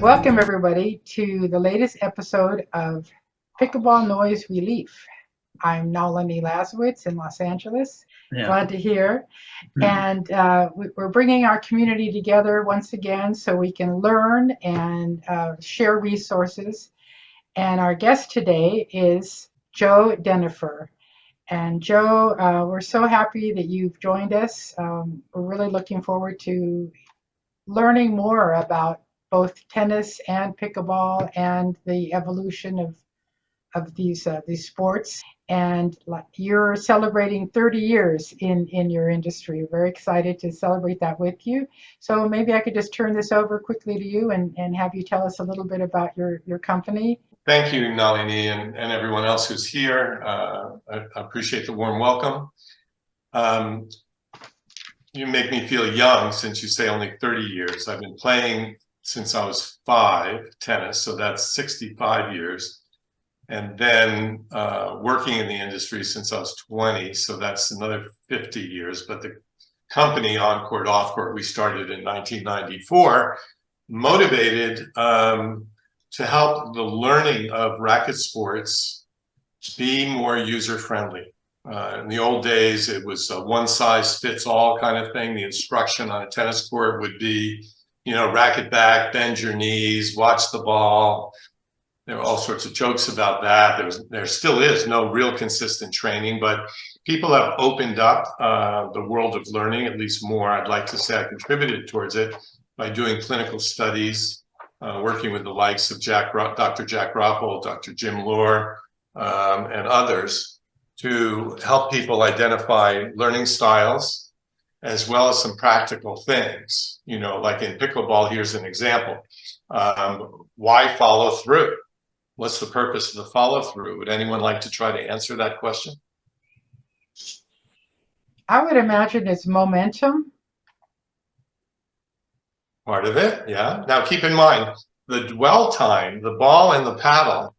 Welcome, everybody, to the latest episode of Pickleball Noise Relief. I'm Nalini Lazowitz in Los Angeles. Yeah. Glad to hear. And we're bringing our community together once again so we can learn and share resources. And our guest today is Joe Dinoffer. And Joe, we're so happy that you've joined us. We're really looking forward to learning more about both tennis and pickleball and the evolution of these sports. And you're celebrating 30 years in your industry. We're very excited to celebrate that with you. So maybe I could just turn this over quickly to you and have you tell us a little bit about your company. Thank you, Nalini, and everyone else who's here. I appreciate the warm welcome. You make me feel young since you say only 30 years. I've been playing since I was 5, tennis, so that's 65 years. And then working in the industry since I was 20, so that's another 50 years. But the company, On Court, Off Court, we started in 1994, motivated to help the learning of racket sports be more user-friendly. In the old days, it was a one-size-fits-all kind of thing. The instruction on a tennis court would be, racket back, bend your knees, watch the ball. There were all sorts of jokes about that. There still is no real consistent training, but people have opened up the world of learning, at least more. I'd like to say I contributed towards it by doing clinical studies, working with the likes of Dr. Jack Roppel, Dr. Jim Lohr, and others, to help people identify learning styles, as well as some practical things. Like in pickleball, here's an example. Why follow through? What's the purpose of the follow through? Would anyone like to try to answer that question? I would imagine it's momentum. Part of it, yeah. Now keep in mind, the dwell time, the ball and the paddle,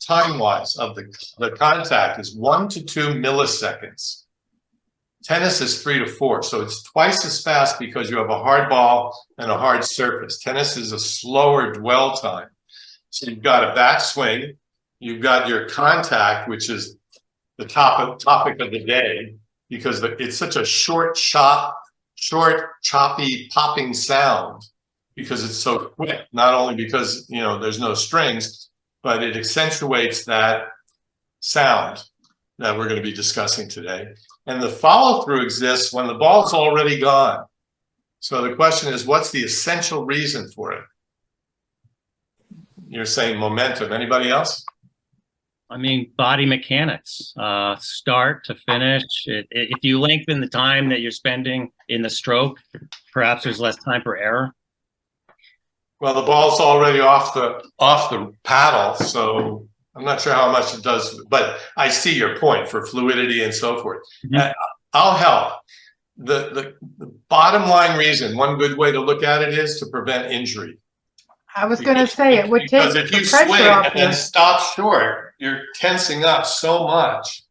time-wise of the contact is 1 to 2 milliseconds. Tennis is 3 to 4, so it's twice as fast because you have a hard ball and a hard surface. Tennis is a slower dwell time. So you've got a back swing, you've got your contact, which is the topic of the day, because it's such a short, choppy, popping sound, because it's so quick, not only because, there's no strings, but it accentuates that sound that we're going to be discussing today. And the follow-through exists when the ball's already gone. So the question is, what's the essential reason for it? You're saying momentum. Anybody else? I mean, body mechanics, start to finish. If you lengthen the time that you're spending in the stroke, perhaps there's less time for error. Well, the ball's already off the paddle, so I'm not sure how much it does, but I see your point for fluidity and so forth. Mm-hmm. I'll help. The bottom line reason, one good way to look at it, is to prevent injury. I was going to say it would take because if the you pressure swing off and then stop short, you're tensing up so much.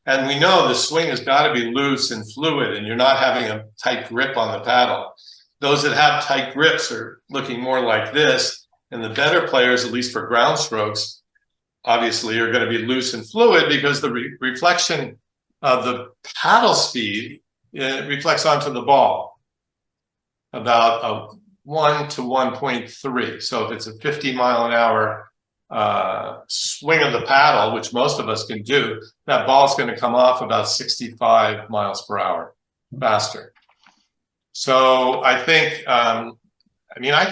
And we know the swing has got to be loose and fluid, and you're not having a tight grip on the paddle. Those that have tight grips are looking more like this, and the better players, at least for ground strokes, obviously are going to be loose and fluid, because the reflection of the paddle speed reflects onto the ball about a 1 to 1.3. So if it's a 50-mile-an-hour swing of the paddle, which most of us can do, that ball's going to come off about 65 miles per hour faster. So I think, I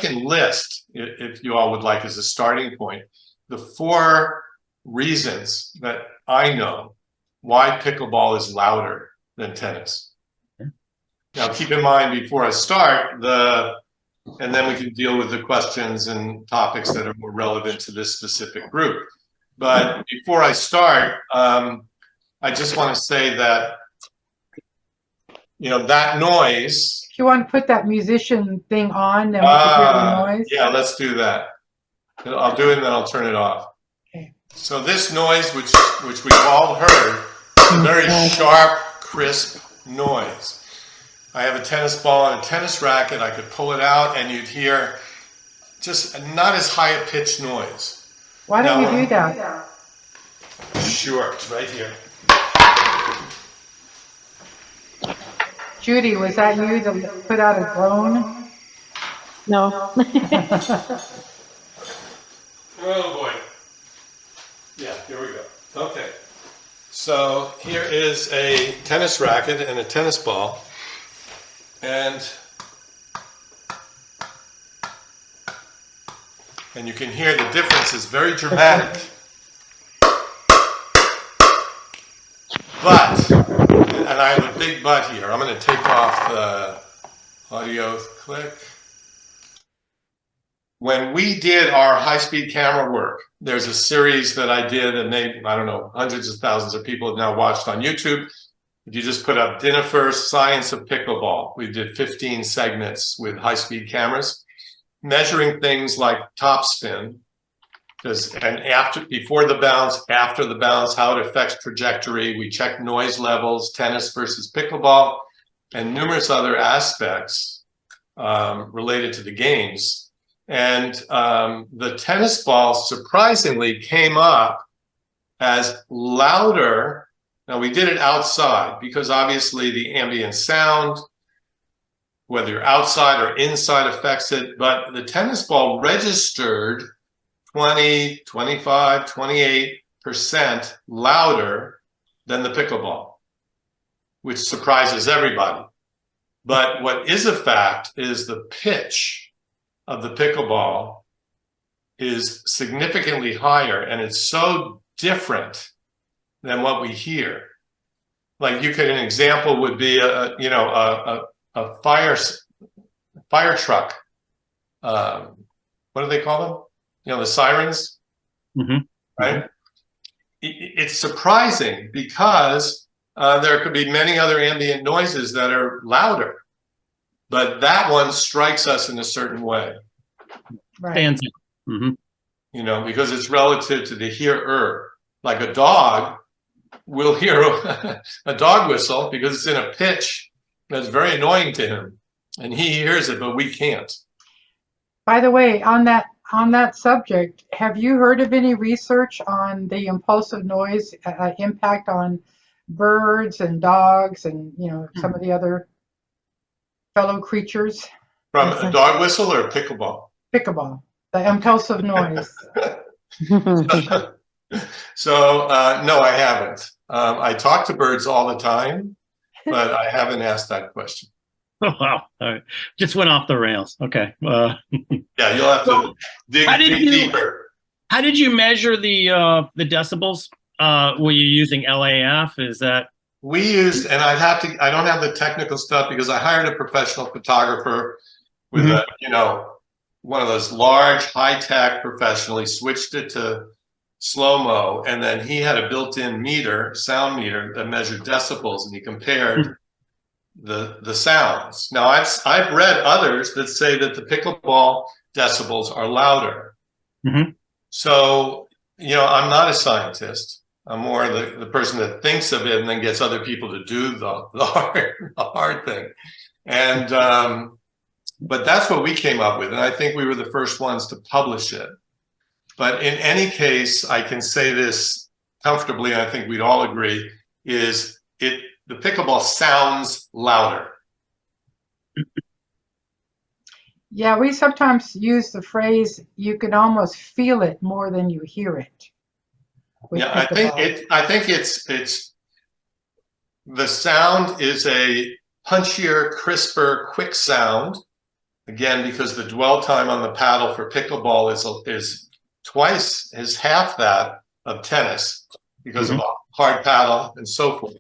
can list, if you all would like as a starting point, the 4 reasons that I know why pickleball is louder than tennis. Now, keep in mind, before I start, and then we can deal with the questions and topics that are more relevant to this specific group. But before I start, I just want to say that, that noise. If you want to put that musician thing on, then we can hear the noise. Yeah, let's do that. I'll do it and then I'll turn it off. Okay. So this noise, which we've all heard, is a very sharp, crisp noise. I have a tennis ball and a tennis racket. I could pull it out and you'd hear just not as high a pitch noise. Why don't Now, you do that? Sure, it's right here. Judy, was that you that put out a groan? No. Oh boy. Yeah, here we go. Okay. So here is a tennis racket and a tennis ball. And you can hear the difference is very dramatic. But, and I have a big but here. I'm going to take off the audio click. When we did our high-speed camera work, there's a series that I did, and I don't know, hundreds of thousands of people have now watched on YouTube. If you just put up Dinoffer Science of Pickleball, we did 15 segments with high-speed cameras, measuring things like topspin, before the bounce, after the bounce, how it affects trajectory. We checked noise levels, tennis versus pickleball, and numerous other aspects related to the games. And the tennis ball surprisingly came up as louder. Now, we did it outside because obviously the ambient sound, whether you're outside or inside, affects it. But the tennis ball registered 20, 25, 28% louder than the pickleball, which surprises everybody. But what is a fact is the pitch of the pickleball is significantly higher, and it's so different than what we hear. Like an example would be a fire truck. What do they call them? The sirens, right? Mm-hmm. It's surprising because there could be many other ambient noises that are louder, but that one strikes us in a certain way. Right. Mm-hmm. Because it's relative to the hearer. Like a dog will hear a dog whistle because it's in a pitch that's very annoying to him, and he hears it, but we can't. By the way, on that subject, have you heard of any research on the impulsive noise impact on birds and dogs and some of the other fellow creatures? From a dog whistle or a pickleball? Pickleball, the impulsive noise. So no, I haven't. I talk to birds all the time, but I haven't asked that question. Oh, wow. All right. Just went off the rails. Okay. Yeah, you'll have to dig deeper. How did you measure the decibels? Were you using LAF? Is that? We used, and I don't have the technical stuff because I hired a professional photographer with one of those large high-tech professionally, switched it to slow-mo, and then he had a built-in sound meter that measured decibels, and he compared the sounds. Now, I've read others that say that the pickleball decibels are louder. Mm-hmm. So, I'm not a scientist. I'm more the person that thinks of it and then gets other people to do the hard thing. And but that's what we came up with, and I think we were the first ones to publish it. But in any case, I can say this comfortably, and I think we'd all agree, is the pickleball sounds louder. Yeah, we sometimes use the phrase, you can almost feel it more than you hear it. Yeah, I think it's the sound is a punchier, crisper, quick sound. Again, because the dwell time on the paddle for pickleball is half that of tennis because of a hard paddle and so forth.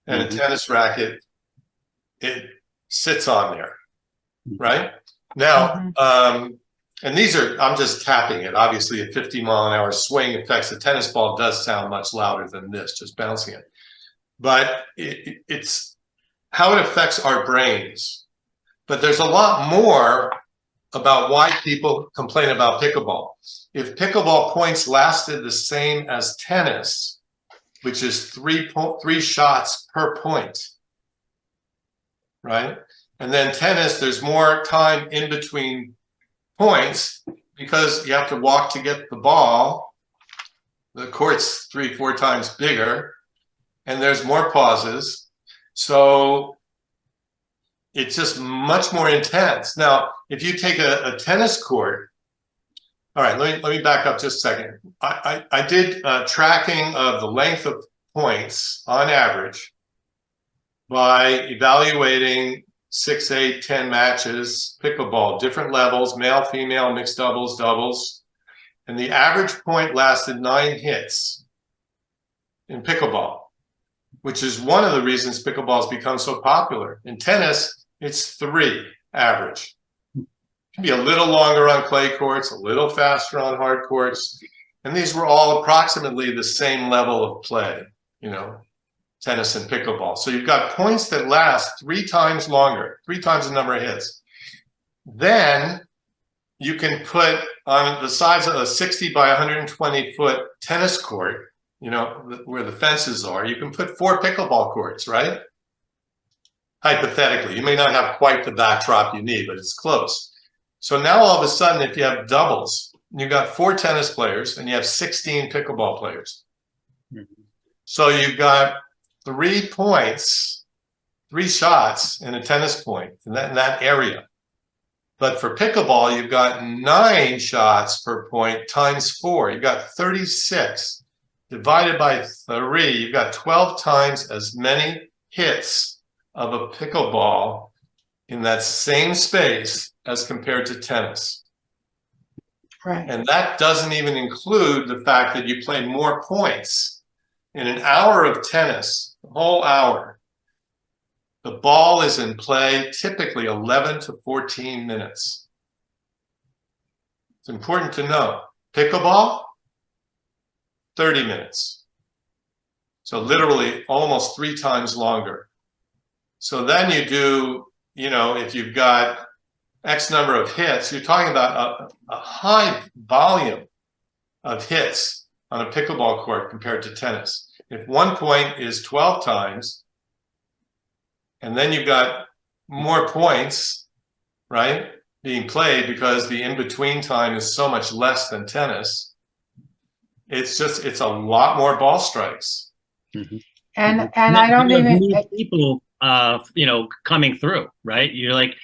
And a tennis racket, it sits on there, right? Now, and I'm just tapping it. Obviously, a 50-mile-an-hour swing affects the tennis ball does sound much louder than this, just bouncing it. But it's how it affects our brains. But there's a lot more about why people complain about pickleball. If pickleball points lasted the same as tennis, which is three shots per point, right? And then tennis, there's more time in between points because you have to walk to get the ball. The court's 3-4 times bigger, and there's more pauses. So it's just much more intense. Now, if you take a tennis court, all right, let me back up just a second. I did tracking of the length of points on average by evaluating 6, 8, 10 matches, pickleball, different levels, male, female, mixed doubles, doubles. And the average point lasted 9 hits in pickleball, which is one of the reasons pickleball has become so popular. In tennis, it's 3 average. It can be a little longer on clay courts, a little faster on hard courts. And these were all approximately the same level of play, you know, tennis and pickleball. So you've got points that last 3 times longer, 3 times the number of hits. Then you can put on the size of a 60 by 120 foot tennis court, you know, where the fences are, you can put 4 pickleball courts, right? Hypothetically, you may not have quite the backdrop you need, but it's close. So now all of a sudden, if you have doubles, you've got 4 tennis players and you have 16 pickleball players. Mm-hmm. So you've got 3 points, 3 shots in a tennis point in that area. But for pickleball, you've got 9 shots per point times 4. You've got 36 divided by 3. You've got 12 times as many hits of a pickleball in that same space as compared to tennis. Right. And that doesn't even include the fact that you play more points. In an hour of tennis, the whole hour, the ball is in play typically 11 to 14 minutes. It's important to know. Pickleball, 30 minutes. So literally almost 3 times longer. So then you do, you know, if you've got X number of hits, you're talking about a high volume of hits on a pickleball court compared to tennis. If 1 point is 12 times, and then you've got more points, right, being played because the in-between time is so much less than tennis, it's a lot more ball strikes. Mm-hmm. And I don't even people you know, coming through, right? You're like,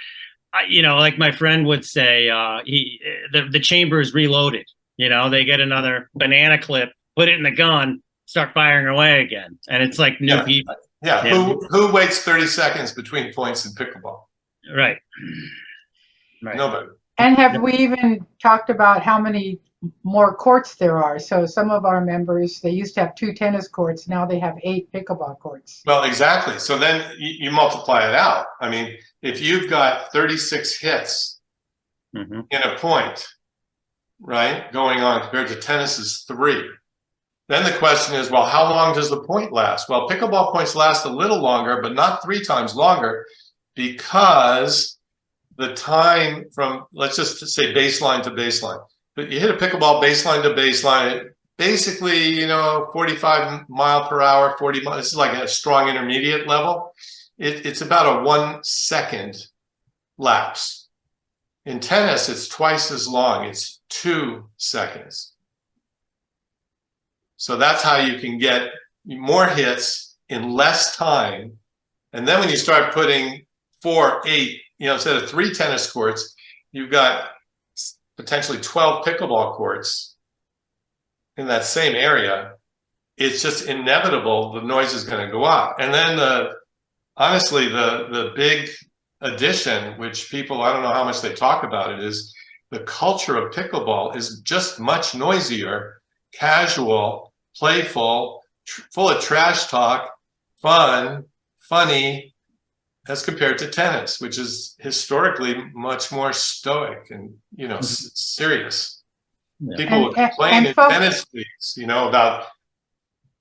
you know, like my friend would say, the chamber is reloaded. You know, they get another banana clip, put it in the gun, start firing away again, and it's like new people. Yeah. Who waits 30 seconds between points in pickleball? Right. Right. Nobody. And have we even talked about how many more courts there are? So some of our members, they used to have 2 tennis courts. Now they have 8 pickleball courts. Well, exactly. So then you multiply it out. I mean, if you've got 36 hits in a point, right, going on compared to tennis is 3. Then the question is, well, how long does the point last? Well, pickleball points last a little longer, but not 3 times longer, because the time from, let's just say baseline to baseline, but you hit a pickleball baseline to baseline, basically, you know, 45 mile per hour, 40 miles. This is like a strong intermediate level. It's about a 1 second lapse. In tennis, it's twice as long. It's 2 seconds. So that's how you can get more hits in less time. And then when you start putting 4, 8, you know, instead of 3 tennis courts, you've got potentially 12 pickleball courts in that same area. It's just inevitable the noise is going to go up. And then honestly, the big addition, which people, I don't know how much they talk about it, is the culture of pickleball is just much noisier, casual, playful, full of trash talk, fun, funny, as compared to tennis, which is historically much more stoic and, you know, serious. Yeah. People will complain in tennis leagues, you know, about,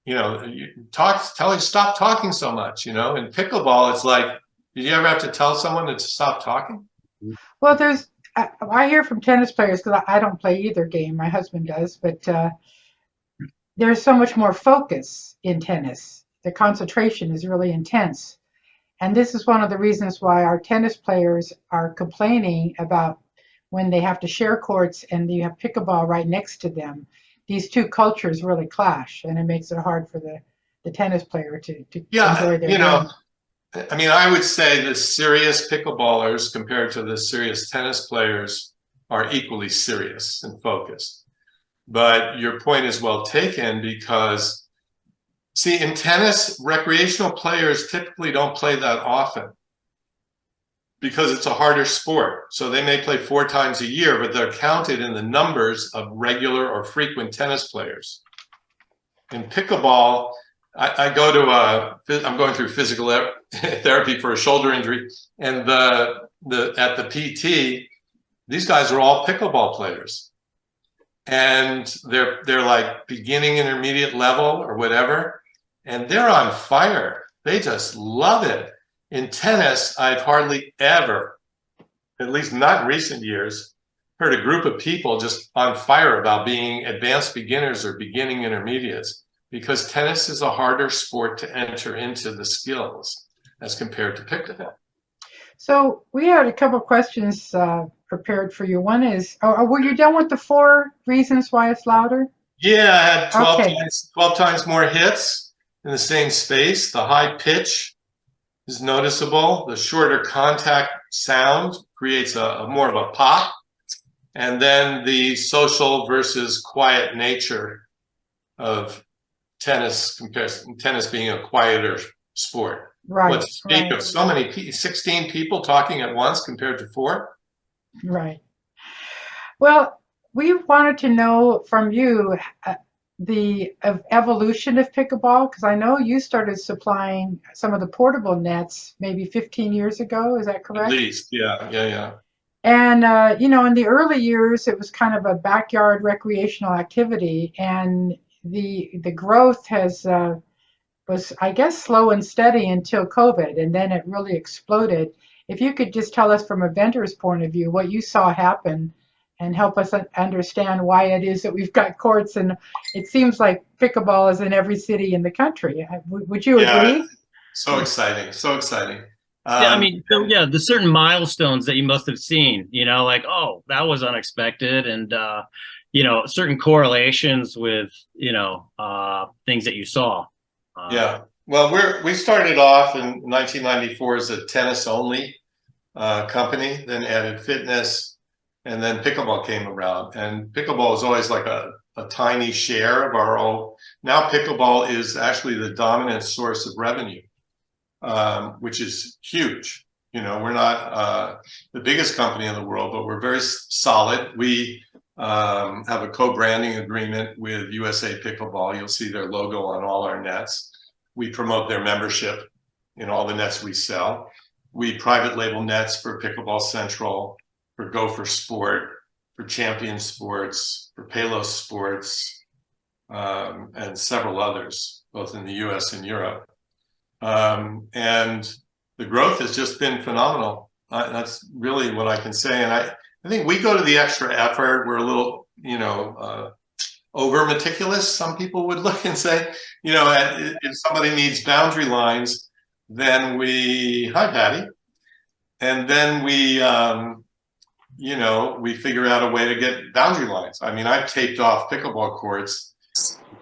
you know, stop talking so much, you know. In pickleball, it's like, did you ever have to tell someone to stop talking? Well, I hear from tennis players, because I don't play either game, my husband does, but there's so much more focus in tennis. The concentration is really intense. And this is one of the reasons why our tennis players are complaining about when they have to share courts and you have pickleball right next to them, these two cultures really clash, and it makes it hard for the tennis player to enjoy their game. I mean, I would say the serious pickleballers compared to the serious tennis players are equally serious and focused. But your point is well taken because, see, in tennis, recreational players typically don't play that often because it's a harder sport. So they may play 4 times a year, but they're counted in the numbers of regular or frequent tennis players. In pickleball, I'm going through physical therapy for a shoulder injury, and at the PT, these guys are all pickleball players, and they're like beginning, intermediate level or whatever, and they're on fire. They just love it. In tennis, I've hardly ever, at least not in recent years, heard a group of people just on fire about being advanced beginners or beginning intermediates, because tennis is a harder sport to enter into the skills as compared to pickleball. So we had a couple of questions prepared for you. One is, were you done with the 4 reasons why it's louder? Yeah, I had 12 times more hits in the same space. The high pitch is noticeable. The shorter contact sound creates a more of a pop. And then the social versus quiet nature of tennis being a quieter sport. Right. Let's speak of so many 16 people talking at once compared to 4. Right. Well, we wanted to know from you the evolution of pickleball, because I know you started supplying some of the portable nets maybe 15 years ago. Is that correct? At least, yeah. And in the early years, it was kind of a backyard recreational activity, and the growth was, I guess, slow and steady until COVID, and then it really exploded. If you could just tell us from a vendor's point of view what you saw happen and help us understand why it is that we've got courts, and it seems like pickleball is in every city in the country. Would you agree? So exciting, so exciting. I mean, so, yeah, the certain milestones that you must have seen, like, oh, that was unexpected, and certain correlations with things that you saw. Yeah, well, we started off in 1994 as a tennis only company, then added fitness, and then pickleball came around. And pickleball is always like a tiny share of our own. Now pickleball is actually the dominant source of revenue, which is huge. We're not the biggest company in the world, but we're very solid. We have a co-branding agreement with USA Pickleball. You'll see their logo on all our nets. We promote their membership in all the nets we sell. We private label nets for Pickleball Central, for Gopher Sport, for Champion Sports, for Palos Sports, and several others, both in the US and Europe. And the growth has just been phenomenal. That's really what I can say. And I think we go to the extra effort. We're a little, over meticulous, some people would look and say, if somebody needs boundary lines, then hi Patty, and then we figure out a way to get boundary lines. I mean, I've taped off pickleball courts,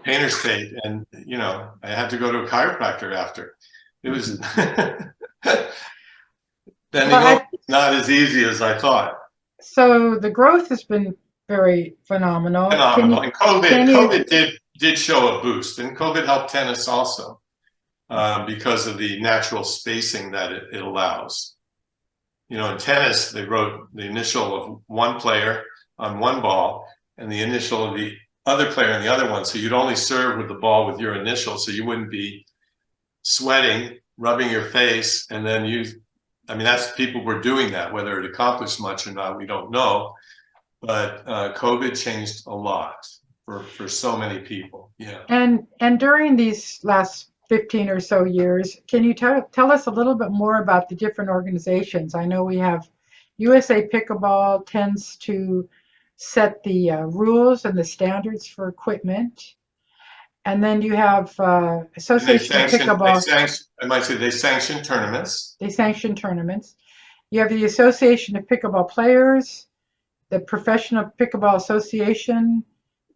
painter's tape, and I had to go to a chiropractor after. It was bending over not as easy as I thought. So the growth has been very phenomenal. And COVID did show a boost, and COVID helped tennis also because of the natural spacing that it allows. In tennis, they wrote the initial of one player on one ball and the initial of the other player on the other one. So you'd only serve with the ball with your initial, so you wouldn't be sweating, rubbing your face, and then people were doing that. Whether it accomplished much or not, we don't know. But COVID changed a lot for so many people. Yeah. And during these last 15 or so years, can you tell us a little bit more about the different organizations? I know we have USA Pickleball tends to set the rules and the standards for equipment. And then you have Association of Pickleball. I might say they sanction tournaments. They sanction tournaments. You have the Association of Pickleball Players. the Professional Pickleball Association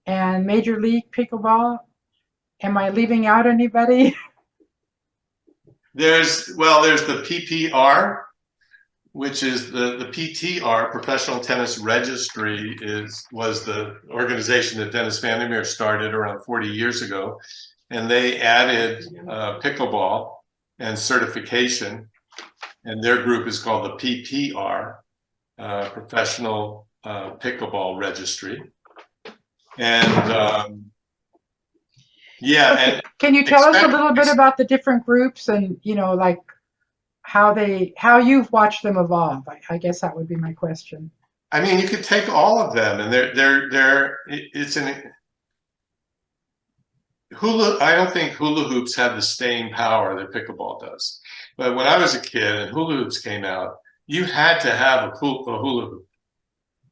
and Major League Pickleball. Am I leaving out anybody? There's the PPR, which is the PTR, Professional Tennis Registry, was the organization that Dennis Van der Meer started around 40 years ago. And they added pickleball and certification. And their group is called the PPR, Professional Pickleball Registry. And yeah. Okay. And can you tell us a little bit about the different groups and, like how you've watched them evolve? I guess that would be my question. I mean, you could take all of them, and it's I don't think hula hoops have the staying power that pickleball does. But when I was a kid and hula hoops came out, you had to have a hula hoop.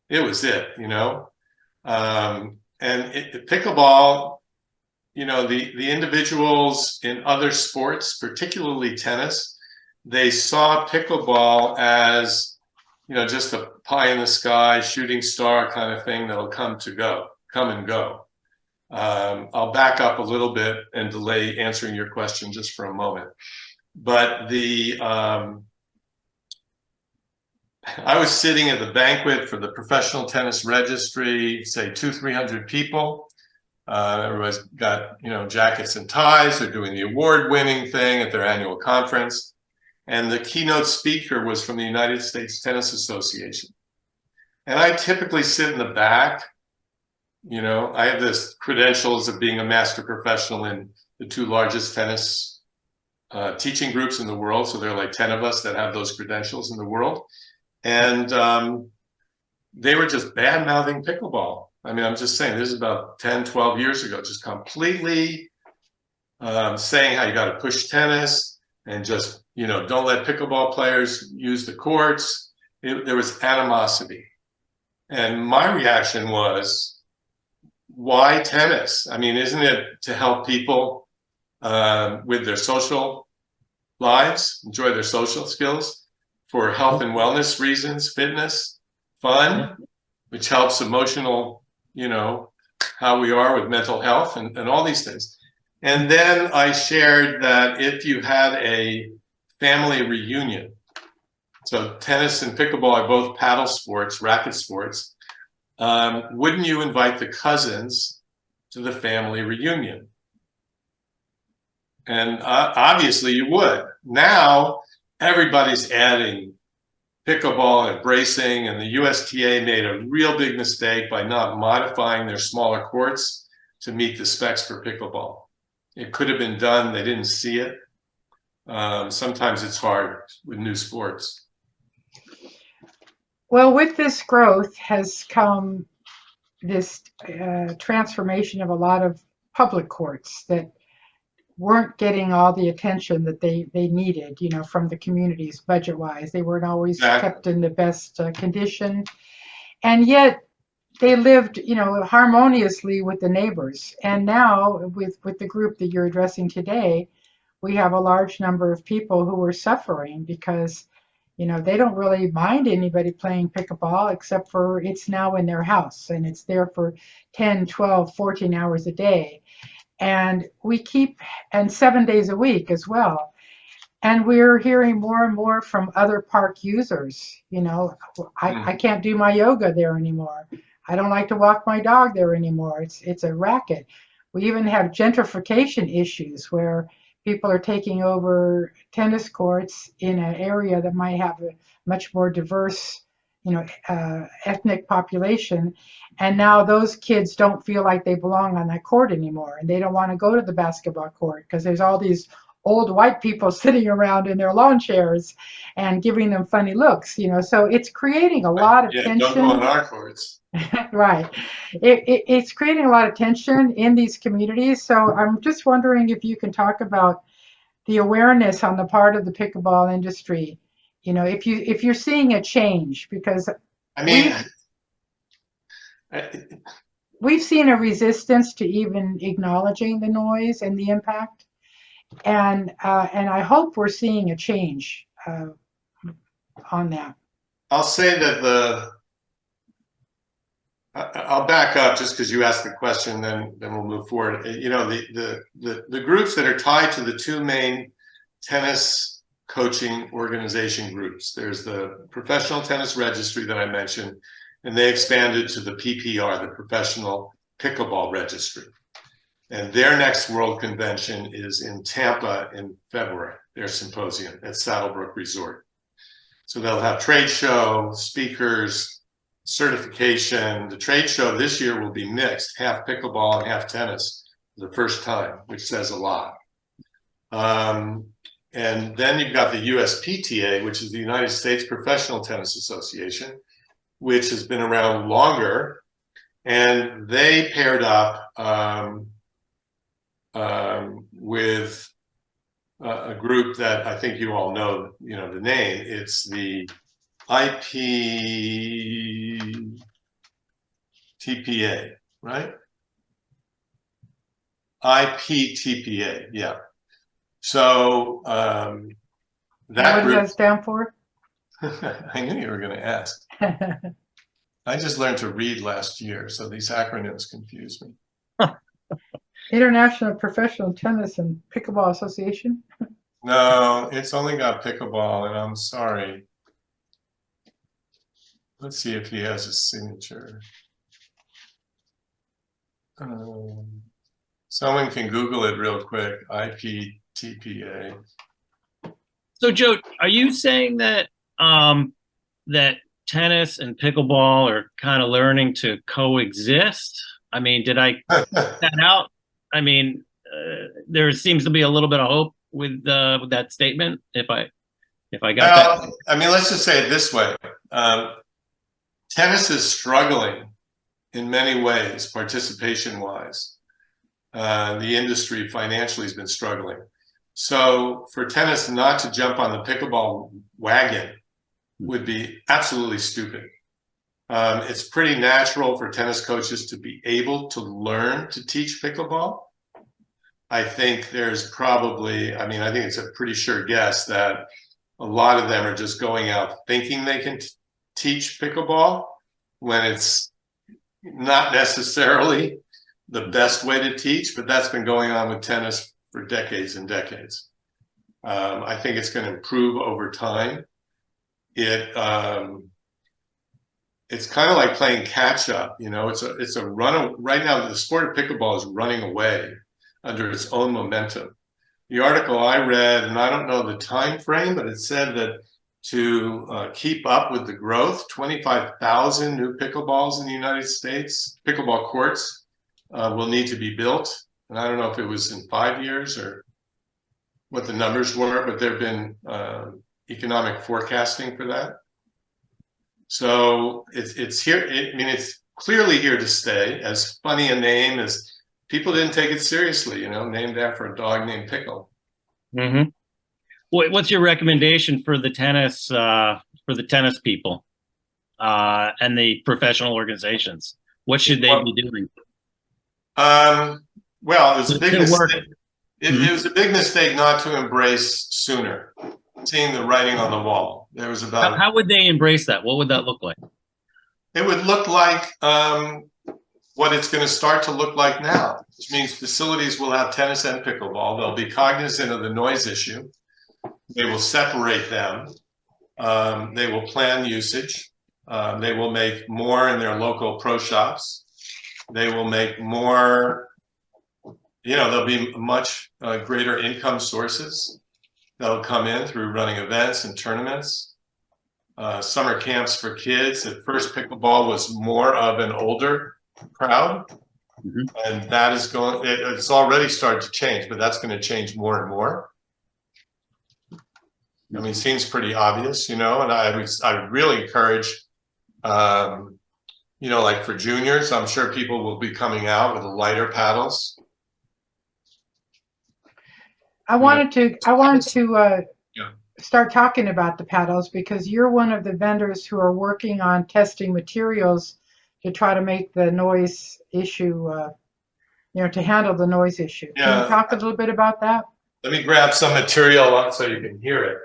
It was it, and pickleball, the individuals in other sports, particularly tennis, they saw pickleball as, just a pie in the sky, shooting star kind of thing that'll come and go. I'll back up a little bit and delay answering your question just for a moment. But I was sitting at the banquet for the Professional Tennis Registry, say 200-300 people. Everybody's got, jackets and ties. They're doing the award-winning thing at their annual conference. And the keynote speaker was from the United States Tennis Association. And I typically sit in the back. I have this credentials of being a master professional in the 2 largest tennis teaching groups in the world. So there are like 10 of us that have those credentials in the world. And they were just bad-mouthing pickleball. I mean, I'm just saying, this is about 10, 12 years ago, just completely saying how you got to push tennis and just, don't let pickleball players use the courts. There was animosity. And my reaction was, why tennis? I mean, isn't it to help people with their social lives, enjoy their social skills for health and wellness reasons, fitness, fun, which helps emotional, how we are with mental health and all these things. And then I shared that if you had a family reunion, so tennis and pickleball are both paddle sports, racket sports, wouldn't you invite the cousins to the family reunion? And obviously you would. Now everybody's adding pickleball and bracing, and the USTA made a real big mistake by not modifying their smaller courts to meet the specs for pickleball. It could have been done. They didn't see it. Sometimes it's hard with new sports. Well, with this growth has come this transformation of a lot of public courts that weren't getting all the attention that they needed, from the communities budget-wise. They weren't always kept in the best condition. And yet they lived, harmoniously with the neighbors. And now with the group that you're addressing today, we have a large number of people who are suffering because they don't really mind anybody playing pickleball except for it's now in their house and it's there for 10, 12, 14 hours a day. And and 7 days a week as well. And we're hearing more and more from other park users, I can't do my yoga there anymore. I don't like to walk my dog there anymore. It's a racket. We even have gentrification issues where people are taking over tennis courts in an area that might have a much more diverse, ethnic population. And now those kids don't feel like they belong on that court anymore. And they don't want to go to the basketball court because there's all these old white people sitting around in their lawn chairs and giving them funny looks, so it's creating a lot of tension. Don't go on our courts. Right. It's creating a lot of tension in these communities. So I'm just wondering if you can talk about the awareness on the part of the pickleball industry, if you're seeing a change, because I mean, we've seen a resistance to even acknowledging the noise and the impact. And I hope we're seeing a change on that. I'll say that I'll back up just because you asked the question, then we'll move forward. You know, the groups that are tied to the two main tennis coaching organization groups. There's the Professional Tennis Registry that I mentioned, and they expanded to the PPR, the Professional Pickleball Registry. And their next World Convention is in Tampa in February, their symposium at Saddlebrook Resort. So they'll have trade show, speakers, certification. The trade show this year will be mixed, half pickleball and half tennis for the first time, which says a lot. And then you've got the USPTA, which is the United States Professional Tennis Association, which has been around longer. And they paired up with a group that I think you all know, the name. It's the IPTPA, right? IPTPA, yeah. So that what group, does that stand for? I knew you were going to ask. I just learned to read last year, so these acronyms confuse me. International Professional Tennis and Pickleball Association? No, it's only got pickleball, and I'm sorry. Let's see if he has a signature. Someone can Google it real quick, IPTPA. So, Joe, are you saying that that tennis and pickleball are kind of learning to coexist? I mean, did I put that out? I mean, there seems to be a little bit of hope with that statement. If I got that. I mean, let's just say it this way: tennis is struggling in many ways, participation-wise. The industry financially has been struggling. So for tennis not to jump on the pickleball wagon would be absolutely stupid. It's pretty natural for tennis coaches to be able to learn to teach pickleball. I think there's probably, I think it's a pretty sure guess that a lot of them are just going out thinking they can teach pickleball when it's not necessarily the best way to teach, but that's been going on with tennis for decades and decades. I think it's going to improve over time. It's kind of like playing catch up. It's a run. Right now, the sport of pickleball is running away under its own momentum. The article I read, and I don't know the time frame, but it said that to keep up with the growth, 25,000 new pickleballs in the United States, pickleball courts, will need to be built. And I don't know if it was in 5 years or what the numbers were, but there have been economic forecasting for that. So it's here. It's clearly here to stay. As funny a name as, people didn't take it seriously, named after a dog named Pickle. Mm-hmm. What's your recommendation for the tennis people and the professional organizations? What should they be doing? Well, it was a big mistake. It was a big mistake not to embrace sooner, seeing the writing on the wall. There was about. How would they embrace that? What would that look like? It would look like what it's going to start to look like now, which means facilities will have tennis and pickleball. They'll be cognizant of the noise issue. They will separate them. They will plan usage. They will make more in their local pro shops. They will make more, there'll be much greater income sources that'll come in through running events and tournaments. Summer camps for kids. At first, pickleball was more of an older crowd. Mm-hmm. And that is it's already started to change, but that's going to change more and more. It seems pretty obvious, and I would really encourage, like for juniors, I'm sure people will be coming out with lighter paddles. I wanted to start talking about the paddles because you're one of the vendors who are working on testing materials to try to make the noise issue, to handle the noise issue. Yeah. Can you talk a little bit about that? Let me grab some material so you can hear it.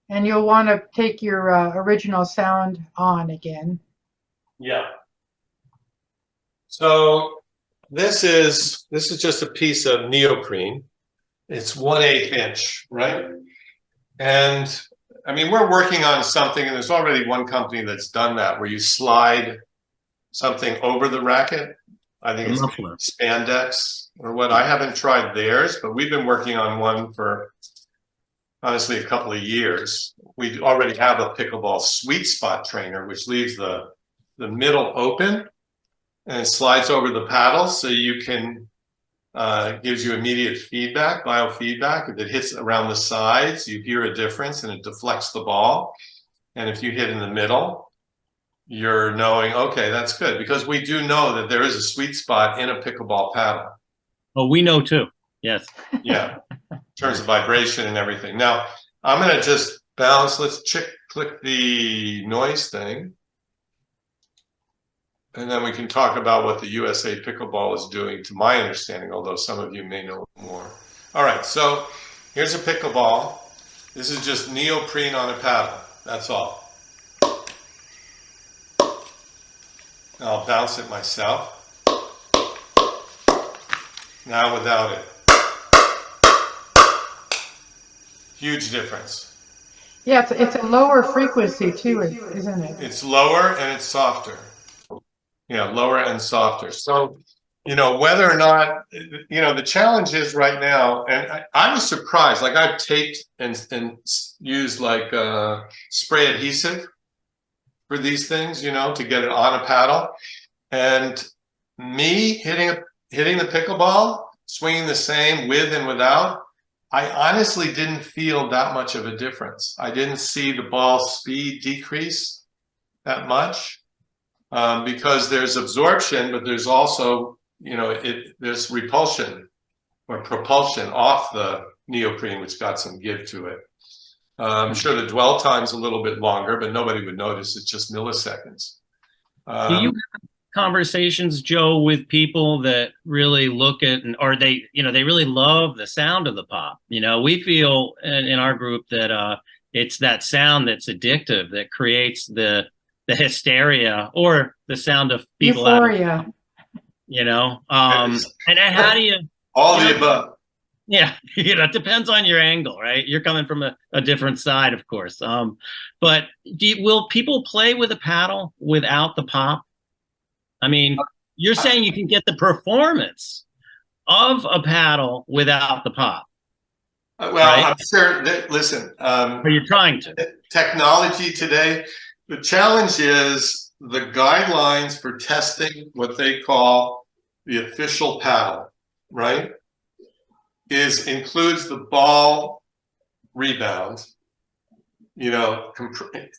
And you'll want to take your original sound on again. Yeah. So this is just a piece of neoprene. It's 1/8 inch, right? And I mean, we're working on something, and there's already one company that's done that, where you slide something over the racket. I think it's spandex or what. I haven't tried theirs, but we've been working on one for honestly a couple of years. We already have a pickleball sweet spot trainer, which leaves the middle open and it slides over the paddle, so you can gives you immediate feedback, biofeedback. If it hits around the sides, you hear a difference and it deflects the ball. And if you hit in the middle, you're knowing, okay, that's good, because we do know that there is a sweet spot in a pickleball paddle. Oh, we know too. Yes. Yeah, in terms of vibration and everything. Now, I'm going to just bounce. Let's click the noise thing. And then we can talk about what the USA Pickleball is doing, to my understanding, although some of you may know more. All right, so here's a pickleball. This is just neoprene on a paddle. That's all. I'll bounce it myself. Now without it. Huge difference. Yeah, it's a lower frequency too, isn't it? It's lower and it's softer. Yeah, lower and softer. So, you know, whether or not, you know, the challenge is right now, and I was surprised, like I've taped and used like spray adhesive for these things, you know, to get it on a paddle. And me hitting the pickleball, swinging the same with and without, I honestly didn't feel that much of a difference. I didn't see the ball speed decrease that much. Because there's absorption, but there's also, you know, there's repulsion or propulsion off the neoprene, which got some give to it. I'm sure the dwell time's a little bit longer, but nobody would notice. It's just milliseconds. Do you have conversations, Joe, with people that really look at, or they, you know, they really love the sound of the pop? You know, we feel in our group that it's that sound that's addictive, that creates the hysteria or the sound of people euphoria, you know, and how do you all the above? Yeah, you know, it depends on your angle, right? You're coming from a different side, of course. But will people play with a paddle without the pop? I mean, you're saying you can get the performance of a paddle without the pop. Well, right? I'm sure that, listen, are you trying to? Technology today, the challenge is the guidelines for testing what they call the official paddle, right? Includes the ball rebound. You know,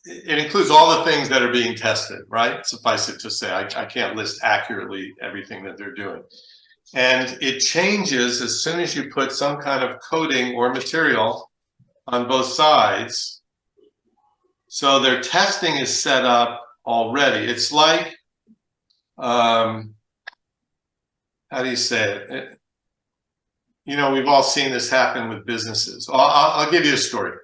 it includes all the things that are being tested, right? Suffice it to say, I can't list accurately everything that they're doing. And it changes as soon as you put some kind of coating or material on both sides. So their testing is set up already. It's like, how do you say it? You know, we've all seen this happen with businesses. I'll give you a story.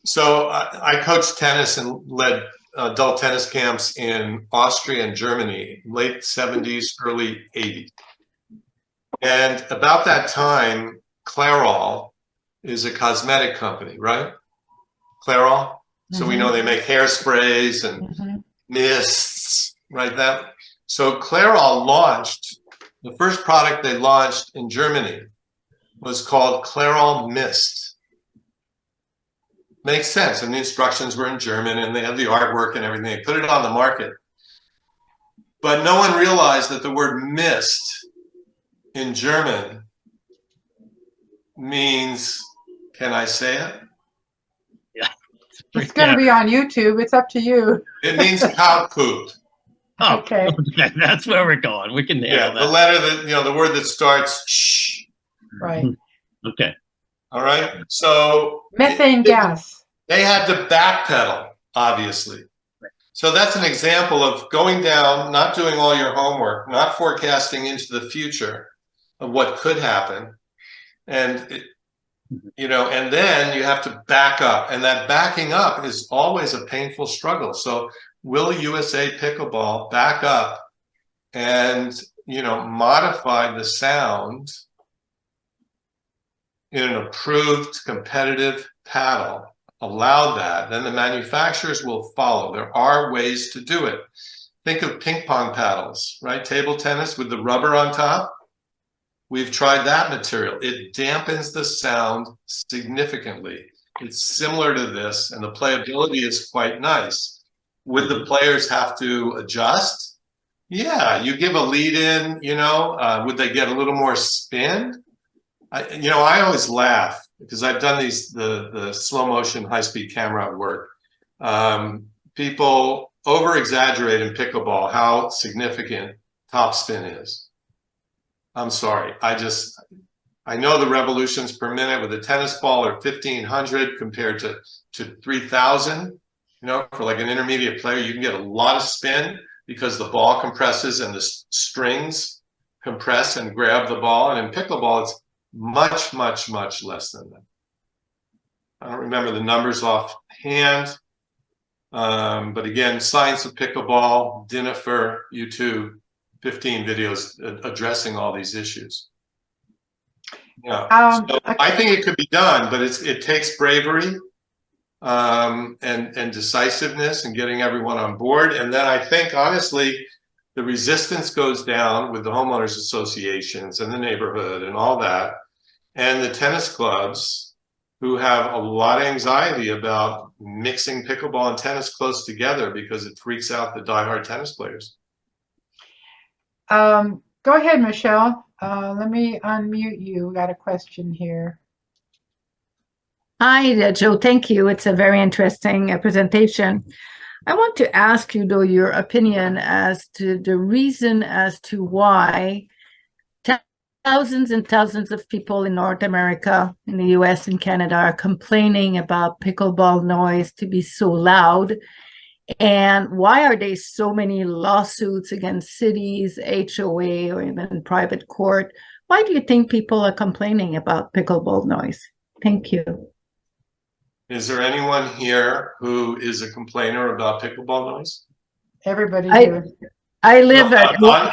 So I coached tennis and led adult tennis camps in Austria and Germany, late 70s, early 80s. And about that time, Clairol is a cosmetic company, right? Clairol. So we know they make hairsprays and mists, right? So Clairol launched, the first product they launched in Germany was called Clairol Mist. Makes sense. And the instructions were in German and they had the artwork and everything. They put it on the market. But no one realized that the word mist in German means, can I say it? It's going to be on YouTube. It's up to you. It means cow poop. Oh, okay. That's where we're going. We can nail that. The letter that, you know, the word that starts shh. Right. Okay. All right. So methane gas. They had to backpedal, obviously. So that's an example of going down, not doing all your homework, not forecasting into the future of what could happen. And you know, and then you have to back up, and that backing up is always a painful struggle. So will USA Pickleball back up and, you know, modify the sound in an approved competitive paddle, allow that, then the manufacturers will follow. There are ways to do it. Think of ping pong paddles, right? Table tennis with the rubber on top. We've tried that material. It dampens the sound significantly. It's similar to this, and the playability is quite nice. Would the players have to adjust? Yeah, you give a lead in, you know, would they get a little more spin? You know, I always laugh because I've done the slow motion high speed camera work. People over exaggerate in pickleball how significant topspin is. I'm sorry. I know the revolutions per minute with a tennis ball are 1,500 compared to 3,000. You know, for like an intermediate player, you can get a lot of spin because the ball compresses and the strings compress and grab the ball. And in pickleball, it's much, much, much less than that. I don't remember the numbers offhand. But again, Science of Pickleball, Dinoffer, YouTube, 15 videos addressing all these issues. Yeah, so okay. I think it could be done, but it takes bravery and decisiveness and getting everyone on board. And then I think, honestly, the resistance goes down with the homeowners associations and the neighborhood and all that, and the tennis clubs who have a lot of anxiety about mixing pickleball and tennis close together because it freaks out the diehard tennis players. Go ahead, Michelle. Let me unmute you. We got a question here. Hi, Joe. Thank you. It's a very interesting presentation. I want to ask you, though, your opinion as to the reason as to why thousands and thousands of people in North America, in the US and Canada, are complaining about pickleball noise to be so loud. And why are there so many lawsuits against cities, HOA, or even private court? Why do you think people are complaining about pickleball noise? Thank you. Is there anyone here who is a complainer about pickleball noise? Everybody here. I live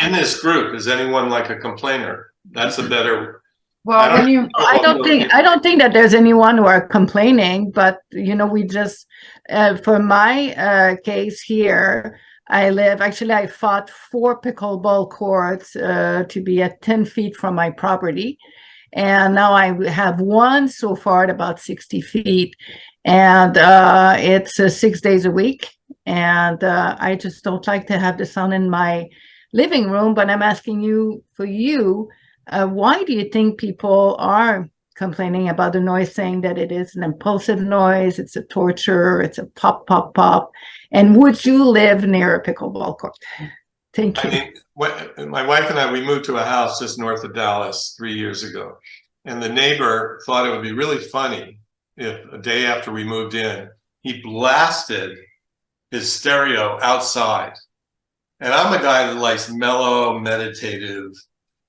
in this group. Is anyone like a complainer? That's a better. Well, I don't think that there's anyone who are complaining, but you know, we just for my case here, I fought 4 pickleball courts to be at 10 feet from my property, and now I have one so far at about 60 feet, and it's 6 days a week, and I just don't like to have the sound in my living room. But I'm asking you, why do you think people are complaining about the noise, saying that it is an impulsive noise, it's a torture, it's a pop, pop, pop? And would you live near a pickleball court? Thank you. I mean, my wife and I, we moved to a house just north of Dallas 3 years ago. And the neighbor thought it would be really funny if a day after we moved in, he blasted his stereo outside. And I'm a guy that likes mellow, meditative,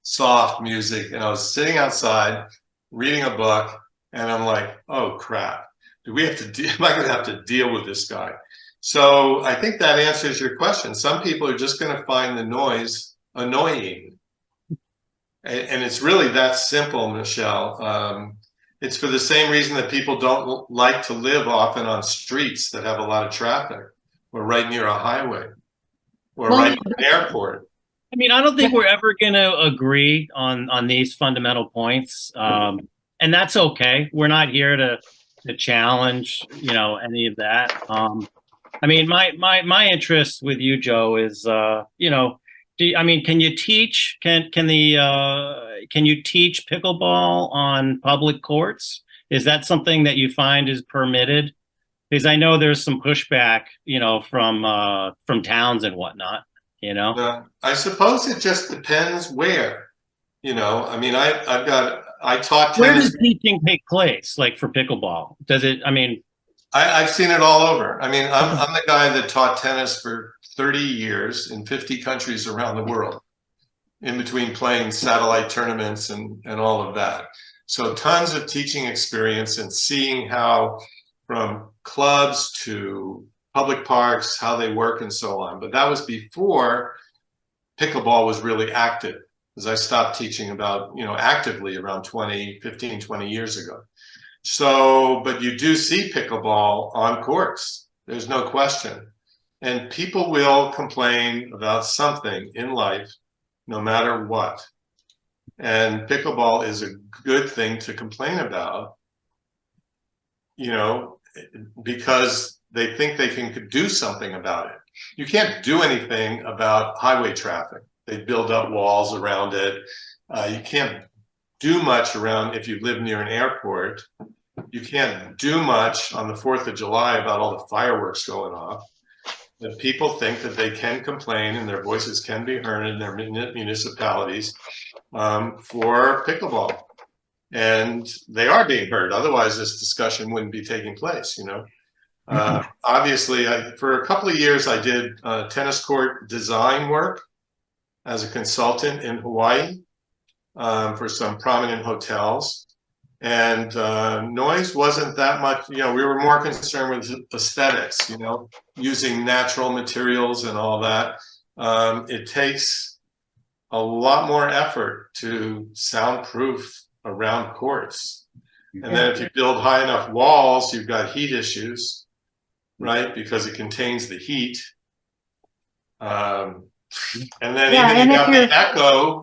soft music, and I was sitting outside reading a book, and I'm like, oh crap, am I going to have to deal with this guy? So I think that answers your question. Some people are just going to find the noise annoying, and it's really that simple, Michelle. It's for the same reason that people don't like to live often on streets that have a lot of traffic, or right near a highway, or right near an airport. I mean, I don't think we're ever going to agree on these fundamental points, and that's okay. We're not here to challenge, you know, any of that. I mean, my interest with you, Joe, is you know, can you teach? Can you teach pickleball on public courts? Is that something that you find is permitted? Because I know there's some pushback, you know, from towns and whatnot. You know, I suppose it just depends where. You know, I mean, I taught tennis. Where does teaching take place, like for pickleball? Does it? I mean, I've seen it all over. I mean, I'm the guy that taught tennis for 30 years in 50 countries around the world, in between playing satellite tournaments and all of that. So tons of teaching experience and seeing how from clubs to public parks, how they work and so on. But that was before pickleball was really active, because I stopped teaching about, actively around 15, 20 years ago. So, but you do see pickleball on courts. There's no question. And people will complain about something in life, no matter what. And pickleball is a good thing to complain about, because they think they can do something about it. You can't do anything about highway traffic. They build up walls around it. You can't do much around, if you live near an airport, you can't do much on the 4th of July about all the fireworks going off. But people think that they can complain and their voices can be heard in their municipalities for pickleball. And they are being heard. Otherwise, this discussion wouldn't be taking place, Obviously, for a couple of years, I did tennis court design work as a consultant in Hawaii for some prominent hotels. And noise wasn't that much, we were more concerned with aesthetics, using natural materials and all that. It takes a lot more effort to soundproof around courts. And then if you build high enough walls, you've got heat issues, right? Because it contains the heat. And then even you got the echo,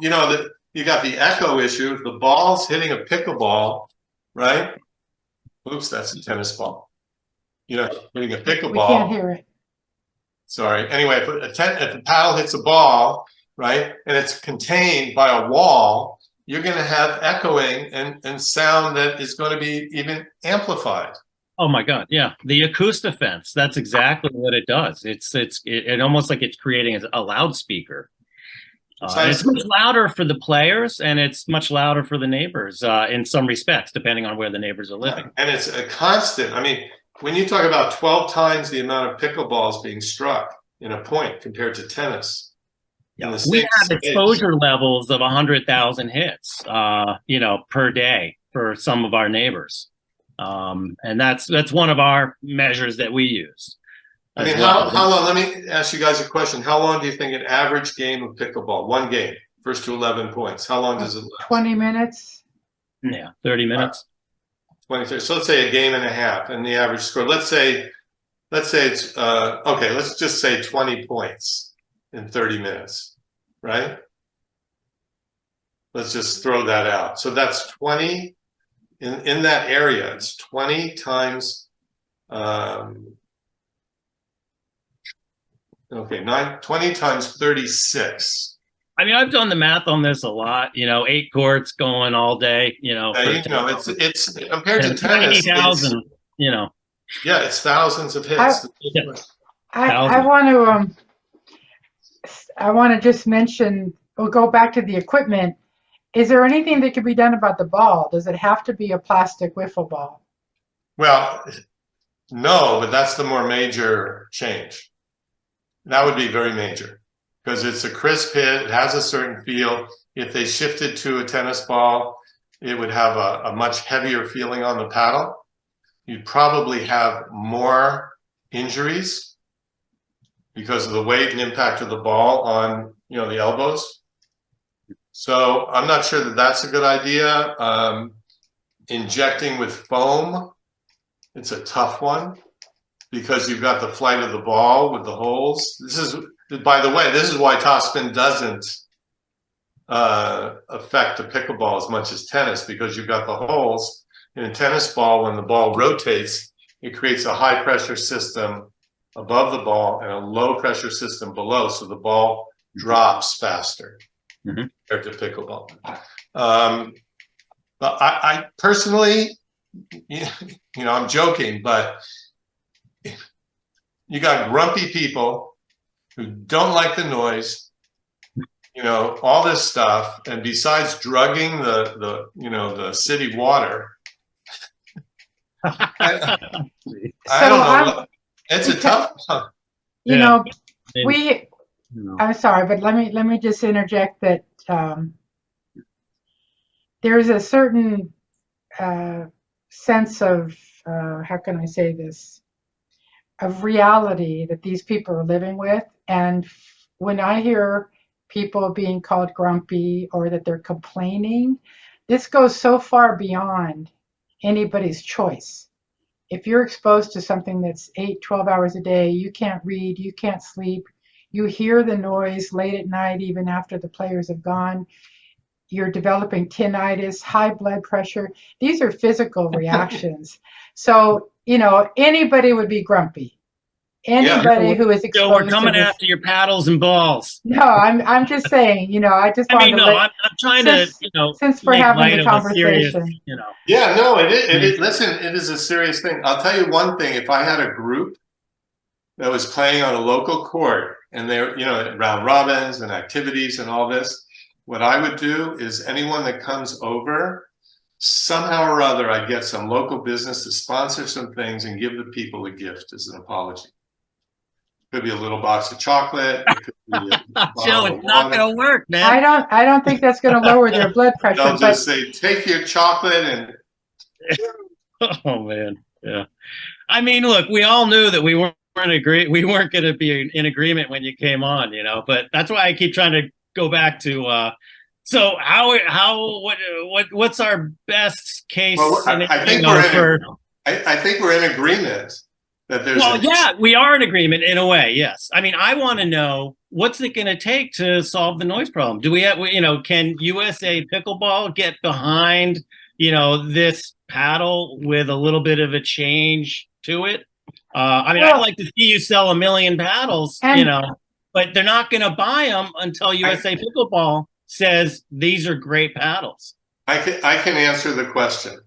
you got the echo issue. If the ball's hitting a pickleball, right? Oops, that's a tennis ball. Hitting a pickleball. We can't hear it. Sorry. Anyway, if the paddle hits a ball, right, and it's contained by a wall, you're going to have echoing and sound that is going to be even amplified. Oh my God, yeah. The acoustic fence, that's exactly what it does. It almost like it's creating a loudspeaker. It's much louder for the players, and it's much louder for the neighbors in some respects, depending on where the neighbors are living. And it's a constant. I mean, when you talk about 12 times the amount of pickleballs being struck in a point compared to tennis, yeah, we have exposure levels of 100,000 hits, per day for some of our neighbors. And that's one of our measures that we use. I mean, how long, let me ask you guys a question. How long do you think an average game of pickleball, one game, first to 11 points, how long does it last? 20 minutes. Yeah, 30 minutes. 20, 30. So let's say a game and a half, and the average score, let's say it's, okay, let's just say 20 points in 30 minutes, right? Let's just throw that out. So that's 20, in that area, it's 20 times, okay, 20 times 36. I mean, I've done the math on this a lot. 8 courts going all day. It's compared to tennis. 90,000. Yeah, it's thousands of hits. I want to just mention. We'll go back to the equipment. Is there anything that could be done about the ball? Does it have to be a plastic wiffle ball? Well, no, but that's the more major change. That would be very major, because it's a crisp hit. It has a certain feel. If they shifted to a tennis ball, it would have a much heavier feeling on the paddle. You'd probably have more injuries because of the weight and impact of the ball on, the elbows. So I'm not sure that that's a good idea. Injecting with foam, it's a tough one, because you've got the flight of the ball with the holes. This is, by the way, this is why topspin doesn't affect the pickleball as much as tennis, because you've got the holes. In a tennis ball, when the ball rotates, it creates a high pressure system above the ball and a low pressure system below, so the ball drops faster compared to pickleball. But I personally, I'm joking, but you got grumpy people who don't like the noise, all this stuff, and besides drugging the city water, I don't know. It's a tough one. I'm sorry, but let me just interject that there's a certain sense of, how can I say this, of reality that these people are living with. And when I hear people being called grumpy or that they're complaining, this goes so far beyond anybody's choice. If you're exposed to something that's 8, 12 hours a day, you can't read, you can't sleep, you hear the noise late at night, even after the players have gone, you're developing tinnitus, high blood pressure. These are physical reactions. So, anybody would be grumpy. Anybody who is So we're exposed to coming this. after your paddles and balls. No, I'm just saying, I just I wanted mean, to no, I'm trying to, since we're make having light the of a serious, conversation. Yeah, no, it is. Listen, it is a serious thing. I'll tell you one thing. If I had a group that was playing on a local court and they're, round robins and activities and all this, what I would do is anyone that comes over, somehow or other, I'd get some local business to sponsor some things and give the people a gift as an apology. Could be a little box of chocolate. It could be a Joe, it's not going to work, man. I don't think that's going to lower their blood pressure. They'll just say, take your chocolate and. Oh man, yeah. I mean, look, we all knew that we weren't going to be in agreement when you came on, But that's why I keep trying to go back to. So what's our best case? Well, I think we're in agreement that there's. Well, yeah, we are in agreement in a way. Yes, I mean, I want to know what's it going to take to solve the noise problem. Do we have, can USA Pickleball get behind, this paddle with a little bit of a change to it? I mean, I'd like to see you sell 1 million paddles, but they're not going to buy them until USA Pickleball says these are great paddles. I can answer the question.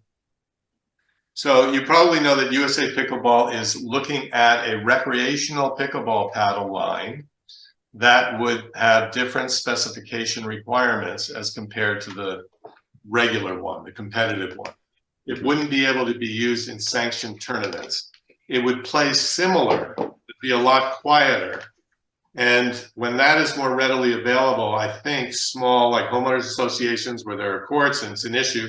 So you probably know that USA Pickleball is looking at a recreational pickleball paddle line that would have different specification requirements as compared to the regular one, the competitive one. It wouldn't be able to be used in sanctioned tournaments. It would play similar, it'd be a lot quieter. And when that is more readily available, I think small, like homeowners associations where there are courts and it's an issue,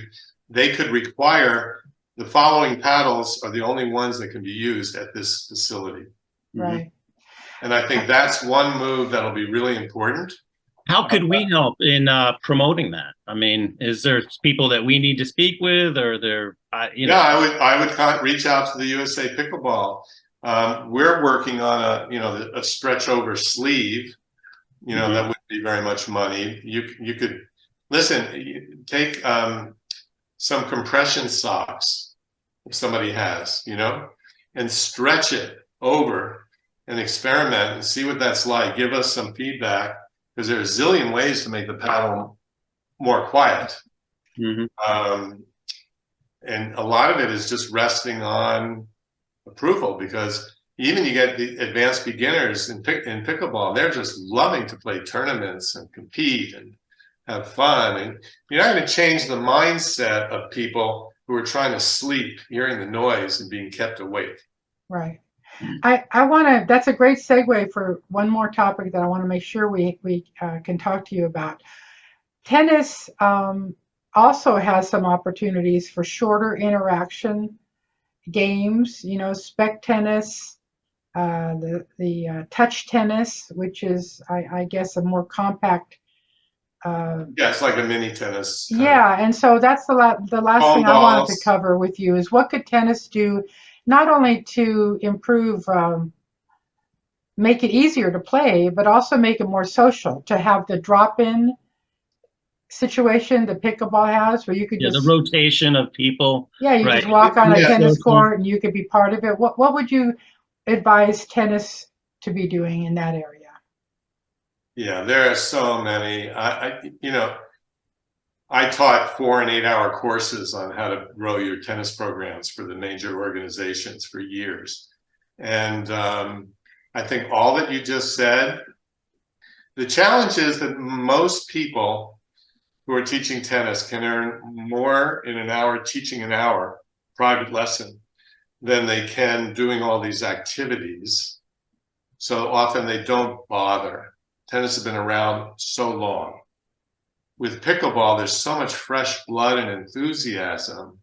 they could require the following paddles are the only ones that can be used at this facility. Right. And I think that's one move that'll be really important. How could we help in promoting that? I mean, is there people that we need to speak with, or there? Yeah, I would reach out to the USA Pickleball. We're working on a stretch over sleeve. That wouldn't be very much money. You could listen. Take some compression socks if somebody has, and stretch it over and experiment and see what that's like. Give us some feedback, because there's a zillion ways to make the paddle more quiet. And a lot of it is just resting on approval, because even you get the advanced beginners in pickleball, they're just loving to play tournaments and compete and have fun. And you're not going to change the mindset of people who are trying to sleep, hearing the noise and being kept awake. Right. I want to, that's a great segue for one more topic that I want to make sure we can talk to you about. Tennis also has some opportunities for shorter interaction games, spec tennis, the touch tennis, which is, I guess, a more compact. Yeah, it's like a mini tennis. Yeah, and so that's the last thing I wanted to cover with you is what could tennis do, not only to improve, make it easier to play, but also make it more social, to have the drop-in situation that pickleball has, where you could just the rotation of people. Yeah, you just walk on a tennis court and you could be part of it. What would you advise tennis to be doing in that area? Yeah, there are so many. I taught 4 and 8 hour courses on how to grow your tennis programs for the major organizations for years. And I think all that you just said, the challenge is that most people who are teaching tennis can earn more in an hour teaching an hour private lesson than they can doing all these activities. So often they don't bother. Tennis has been around so long. With pickleball, there's so much fresh blood and enthusiasm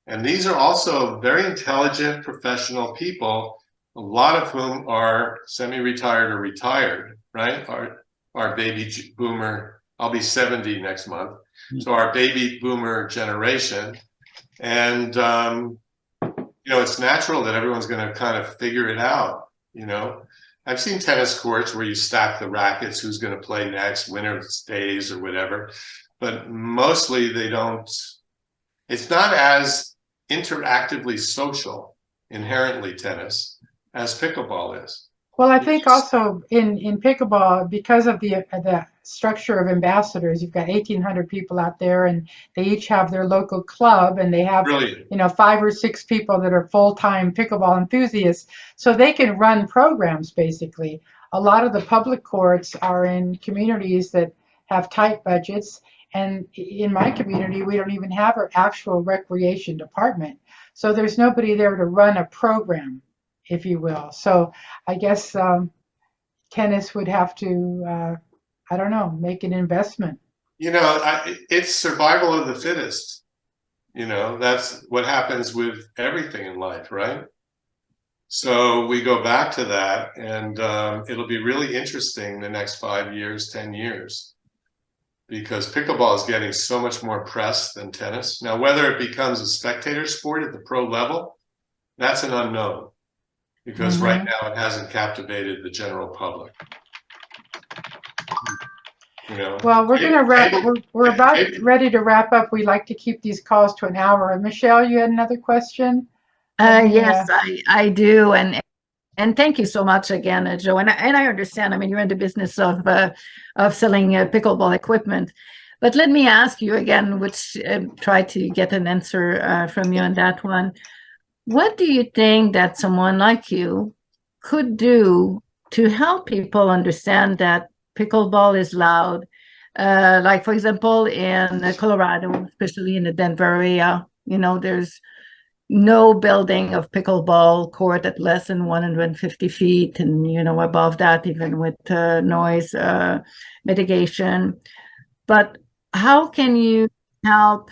And these are also very intelligent professional people, a lot of whom are semi-retired or retired, right? Our baby boomer, I'll be 70 next month. So our baby boomer generation. And, you know, it's natural that everyone's going to kind of figure it out, you know. I've seen tennis courts where you stack the rackets, who's going to play next, winner stays or whatever. But mostly they don't, it's not as interactively social inherently tennis as pickleball is. Well, I think also in pickleball, because of the structure of ambassadors, you've got 1,800 people out there, and they each have their local club, and they have Brilliant. 5 or 6 people that are full-time pickleball enthusiasts, so they can run programs basically. A lot of the public courts are in communities that have tight budgets, and in my community, we don't even have an actual recreation department, so there's nobody there to run a program, if you will. So I guess tennis would have to, I don't know, make an investment. You know, it's survival of the fittest. You know, that's what happens with everything in life, right? So we go back to that, and it'll be really interesting the next 5 years, 10 years, because pickleball is getting so much more press than tennis. Now, whether it becomes a spectator sport at the pro level, that's an unknown, because right now it hasn't captivated the general public. You know, well, we're gonna wrap. We're about ready to wrap up. We like to keep these calls to an hour. And Michelle, you had another question? Yes, I do, and thank you so much again, Joe. And I understand. I mean, you're in the business of selling pickleball equipment, but let me ask you again, which try to get an answer from you on that one. What do you think that someone like you could do to help people understand that pickleball is loud? Like, for example, in Colorado, especially in the Denver area, you know, there's no building of pickleball court at less than 150 feet, and, you know, above that, even with noise mitigation. But how can you help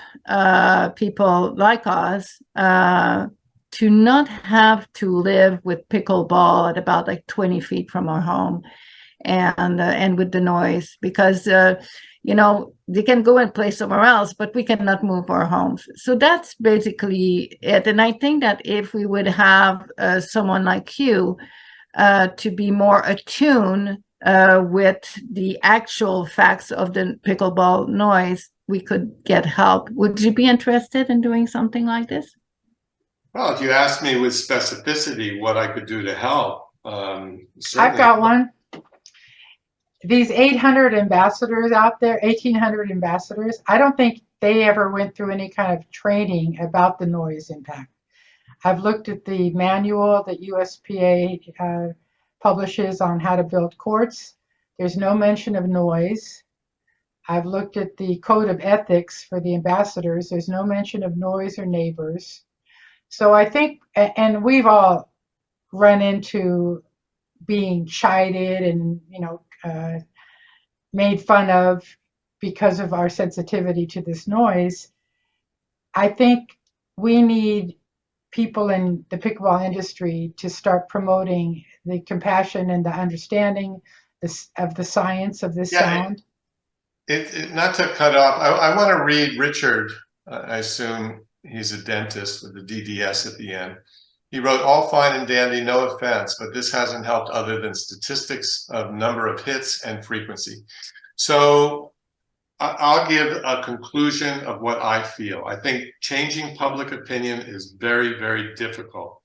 people like us to not have to live with pickleball at about like 20 feet from our home, and with the noise? Because you know, they can go and play somewhere else, but we cannot move our homes. So that's basically it. And I think that if we would have someone like you to be more attuned with the actual facts of the pickleball noise, we could get help. Would you be interested in doing something like this? well, if you ask me with specificity what I could do to help, I've got one. These 800 ambassadors out there, 1,800 ambassadors, I don't think they ever went through any kind of training about the noise impact. I've looked at the manual that USPA publishes on how to build courts. There's no mention of noise. I've looked at the code of ethics for the ambassadors. There's no mention of noise or neighbors. So I think, and we've all run into being chided and, you know, made fun of because of our sensitivity to this noise. I think we need people in the pickleball industry to start promoting the compassion and the understanding of the science of this sound. Not to cut off, I want to read Richard. I assume he's a dentist with the DDS at the end. He wrote, all fine and dandy, no offense, but this hasn't helped other than statistics of number of hits and frequency. So I'll give a conclusion of what I feel. I think changing public opinion is very, very difficult.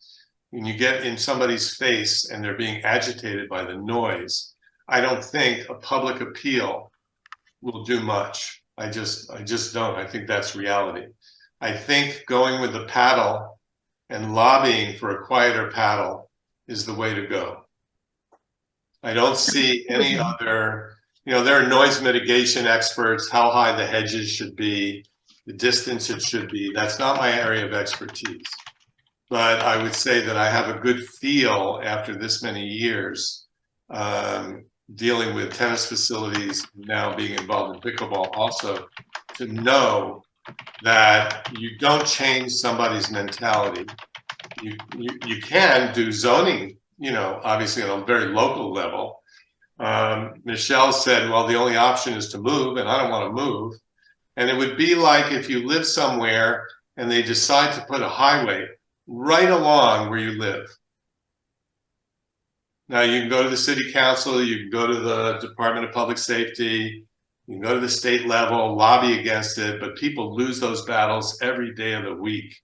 When you get in somebody's face and they're being agitated by the noise, I don't think a public appeal will do much. I just don't. I think that's reality. I think going with the paddle and lobbying for a quieter paddle is the way to go. I don't see any other, you know, there are noise mitigation experts, how high the hedges should be, the distance it should be. That's not my area of expertise. But I would say that I have a good feel after this many years dealing with tennis facilities, now being involved in pickleball also, to know that you don't change somebody's mentality. You can do zoning, obviously on a very local level. Michelle said, well, the only option is to move, and I don't want to move. And it would be like if you live somewhere and they decide to put a highway right along where you live. Now, you can go to the city council, you can go to the Department of Public Safety, you can go to the state level, lobby against it, but people lose those battles every day of the week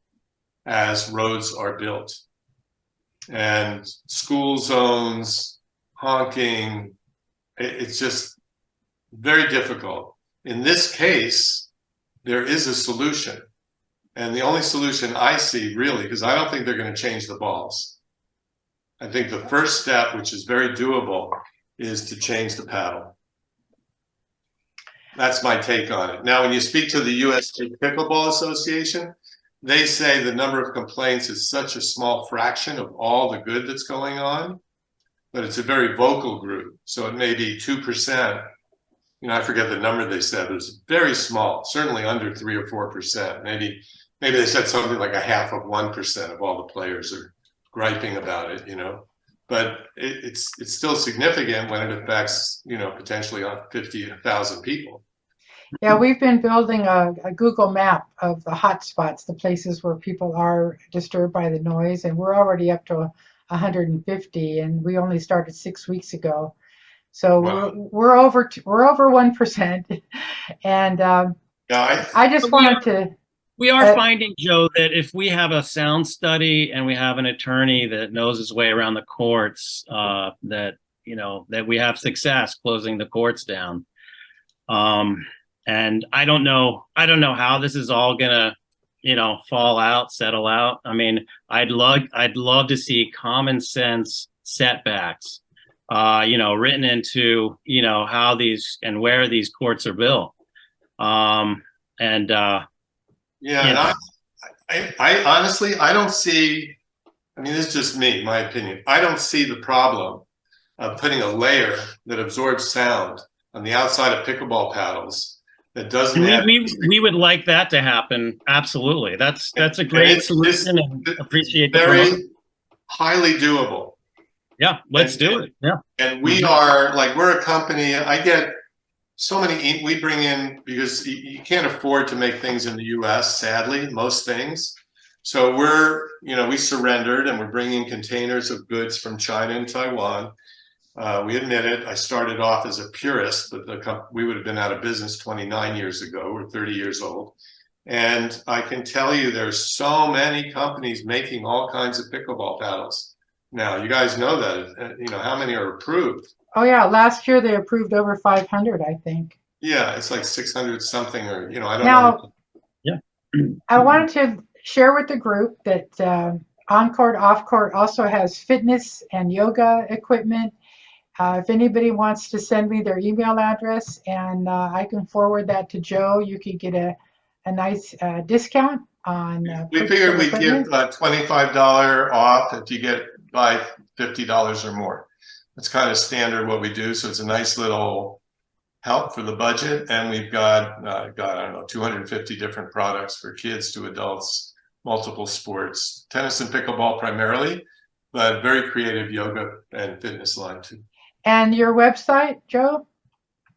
as roads are built. And school zones, honking, it's just very difficult. In this case, there is a solution. And the only solution I see, really, because I don't think they're going to change the balls. I think the first step, which is very doable, is to change the paddle. That's my take on it. Now, when you speak to the U.S. Pickleball Association, they say the number of complaints is such a small fraction of all the good that's going on, but it's a very vocal group. So it may be 2%. I forget the number they said, but it's very small, certainly under 3 or 4%. Maybe they said something like 0.5% of all the players are griping about it, but it's still significant when it affects, potentially 50,000 people. Yeah, we've been building a Google map of the hot spots, the places where people are disturbed by the noise, and we're already up to 150, and we only started 6 weeks ago. So Wow. we're over 1%, and Yeah, I just wanted to. We are finding, Joe, that if we have a sound study and we have an attorney that knows his way around the courts, that we have success closing the courts down. And I don't know how this is all gonna, fall out, settle out. I mean, I'd love to see common sense setbacks, written into, how these and where these courts are built. Yeah, and I honestly, I don't see, this is just me, my opinion. I don't see the problem of putting a layer that absorbs sound on the outside of pickleball paddles that doesn't have. We would like that to happen. Absolutely. That's a great solution, and appreciate the very highly doable. Yeah, let's do it. Yeah. And we are, like, we're a company, I get so many, we bring in, because you can't afford to make things in the US, sadly, most things. So we surrendered, and we're bringing containers of goods from China and Taiwan. We admit it. I started off as a purist, but we would have been out of business 29 years ago. We're 30 years old. And I can tell you there's so many companies making all kinds of pickleball paddles. Now, you guys know that, how many are approved? Oh yeah, last year they approved over 500, I think. Yeah, it's like 600 something, or, I don't know. Yeah. I wanted to share with the group that On-Court, Off-Court also has fitness and yoga equipment. If anybody wants to send me their email address, and I can forward that to Joe, you could get a nice discount on. We figured we'd give $25 off if you buy $50 or more. That's kind of standard what we do. So it's a nice little help for the budget. And we've got, I don't know, 250 different products for kids to adults, multiple sports, tennis and pickleball primarily, but very creative yoga and fitness line too. And your website, Joe?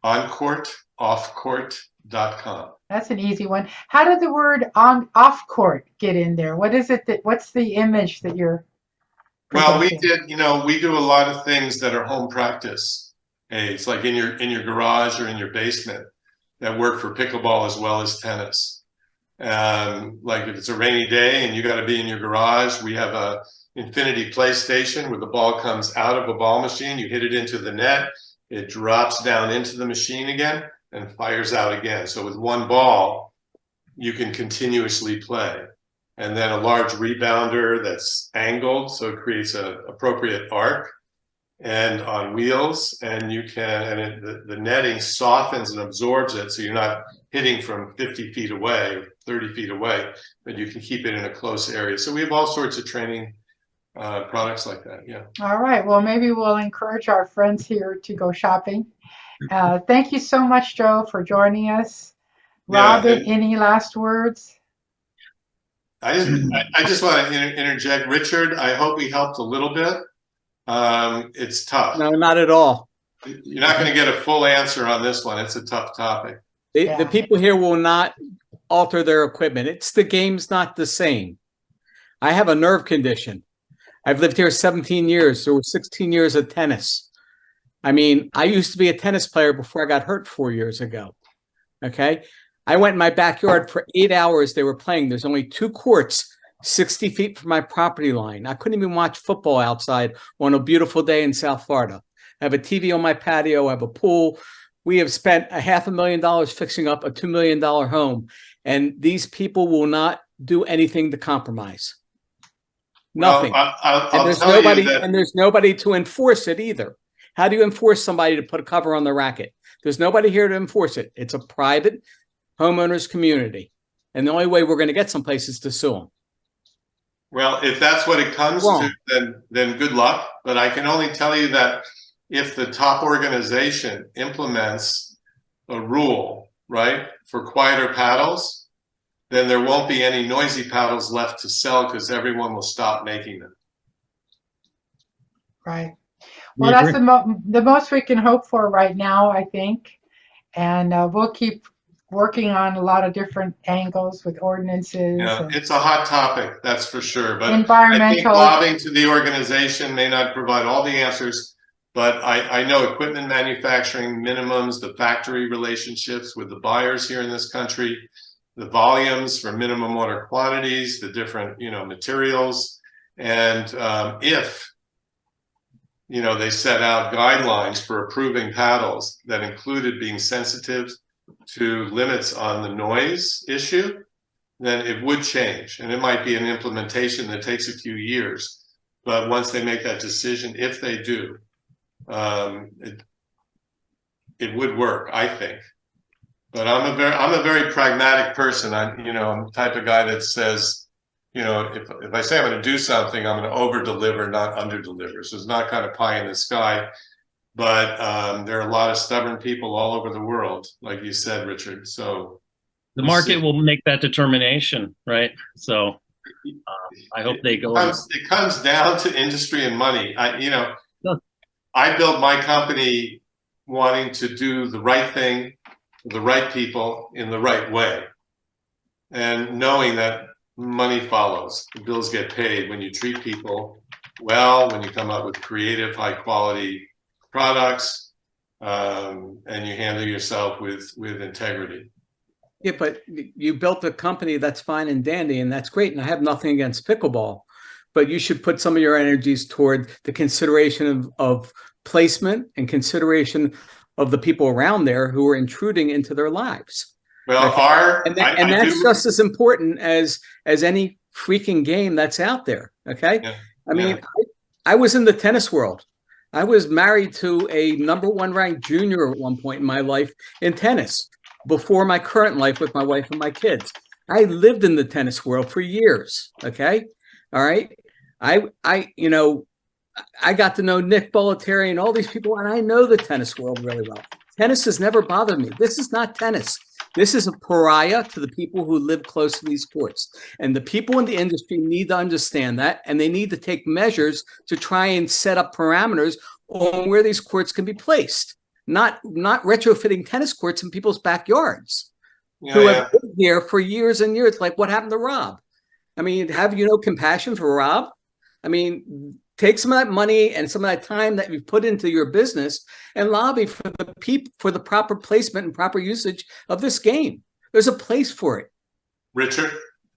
OnCourtOffCourt.com. That's an easy one. How did the word off-court get in there? What's the image that you're presenting? Well, we do a lot of things that are home practice. It's like in your garage or in your basement that work for pickleball as well as tennis. Like if it's a rainy day and you got to be in your garage, we have a infinity PlayStation where the ball comes out of a ball machine. You hit it into the net, it drops down into the machine again and fires out again. So with one ball, you can continuously play. And then a large rebounder that's angled, so it creates an appropriate arc, and on wheels, and the netting softens and absorbs it, so you're not hitting from 50 feet away, 30 feet away, but you can keep it in a close area. So we have all sorts of training products like that. Yeah. All right. Well, maybe we'll encourage our friends here to go shopping. Thank you so much, Joe, for joining us. Rob, Yeah, any last words? I just want to interject, Richard. I hope we helped a little bit. It's tough. No, not at all. You're not going to get a full answer on this one. It's a tough topic. The people here will not alter their equipment. It's the game's not the same. I have a nerve condition. I've lived here 17 years. There were 16 years of tennis. I mean, I used to be a tennis player before I got hurt 4 years ago. Okay. I went in my backyard for 8 hours. They were playing. There's only 2 courts 60 feet from my property line. I couldn't even watch football outside on a beautiful day in South Florida. I have a TV on my patio. I have a pool. We have spent $500,000 fixing up a $2 million home. And these people will not do anything to compromise. Nothing. Well, I'll and there's tell nobody, you that, and there's nobody to enforce it either. How do you enforce somebody to put a cover on the racket? There's nobody here to enforce it. It's a private homeowners community. And the only way we're going to get someplace is to sue them. well, if that's what it comes Wrong. to, then good luck. But I can only tell you that if the top organization implements a rule, right, for quieter paddles, then there won't be any noisy paddles left to sell because everyone will stop making them. Right. Well, that's the most we can hope for right now, I think. And we'll keep working on a lot of different angles with ordinances. Yeah, and it's a hot topic, that's for sure. But I think environmental. lobbying to the organization may not provide all the answers, but I know equipment manufacturing minimums, the factory relationships with the buyers here in this country, the volumes for minimum order quantities, the different, materials. And if, they set out guidelines for approving paddles that included being sensitive to limits on the noise issue, then it would change. And it might be an implementation that takes a few years. But once they make that decision, if they do, it would work, I think. But I'm a very pragmatic person. I'm the type of guy that says, if I say I'm going to do something, I'm going to over deliver, not under deliver. So it's not kind of pie in the sky. But there are a lot of stubborn people all over the world, like you said, Richard. So the market will make that determination, right? So I hope they go. It comes down to industry and money. I built my company wanting to do the right thing for the right people in the right way, and knowing that money follows. The bills get paid when you treat people well, when you come up with creative, high quality products, and you handle yourself with integrity. Yeah, but you built a company that's fine and dandy, and that's great. And I have nothing against pickleball, but you should put some of your energies toward the consideration of placement and consideration of the people around there who are intruding into their lives. Well, okay? That's just as important as any freaking game that's out there. Okay. Yeah. I mean, I was in the tennis world. I was married to a #1 ranked junior at one point in my life in tennis before my current life with my wife and my kids. I lived in the tennis world for years. Okay. All right. I got to know Nick Bollettieri and all these people, and I know the tennis world really well. Tennis has never bothered me. This is not tennis. This is a pariah to the people who live close to these courts. And the people in the industry need to understand that, and they need to take measures to try and set up parameters on where these courts can be placed, not retrofitting tennis courts in people's backyards who have been here for years and years. Like what happened to Rob? I mean, have you no compassion for Rob? I mean, take some of that money and some of that time that you put into your business and lobby for the people, for the proper placement and proper usage of this game. There's a place for it, Richard,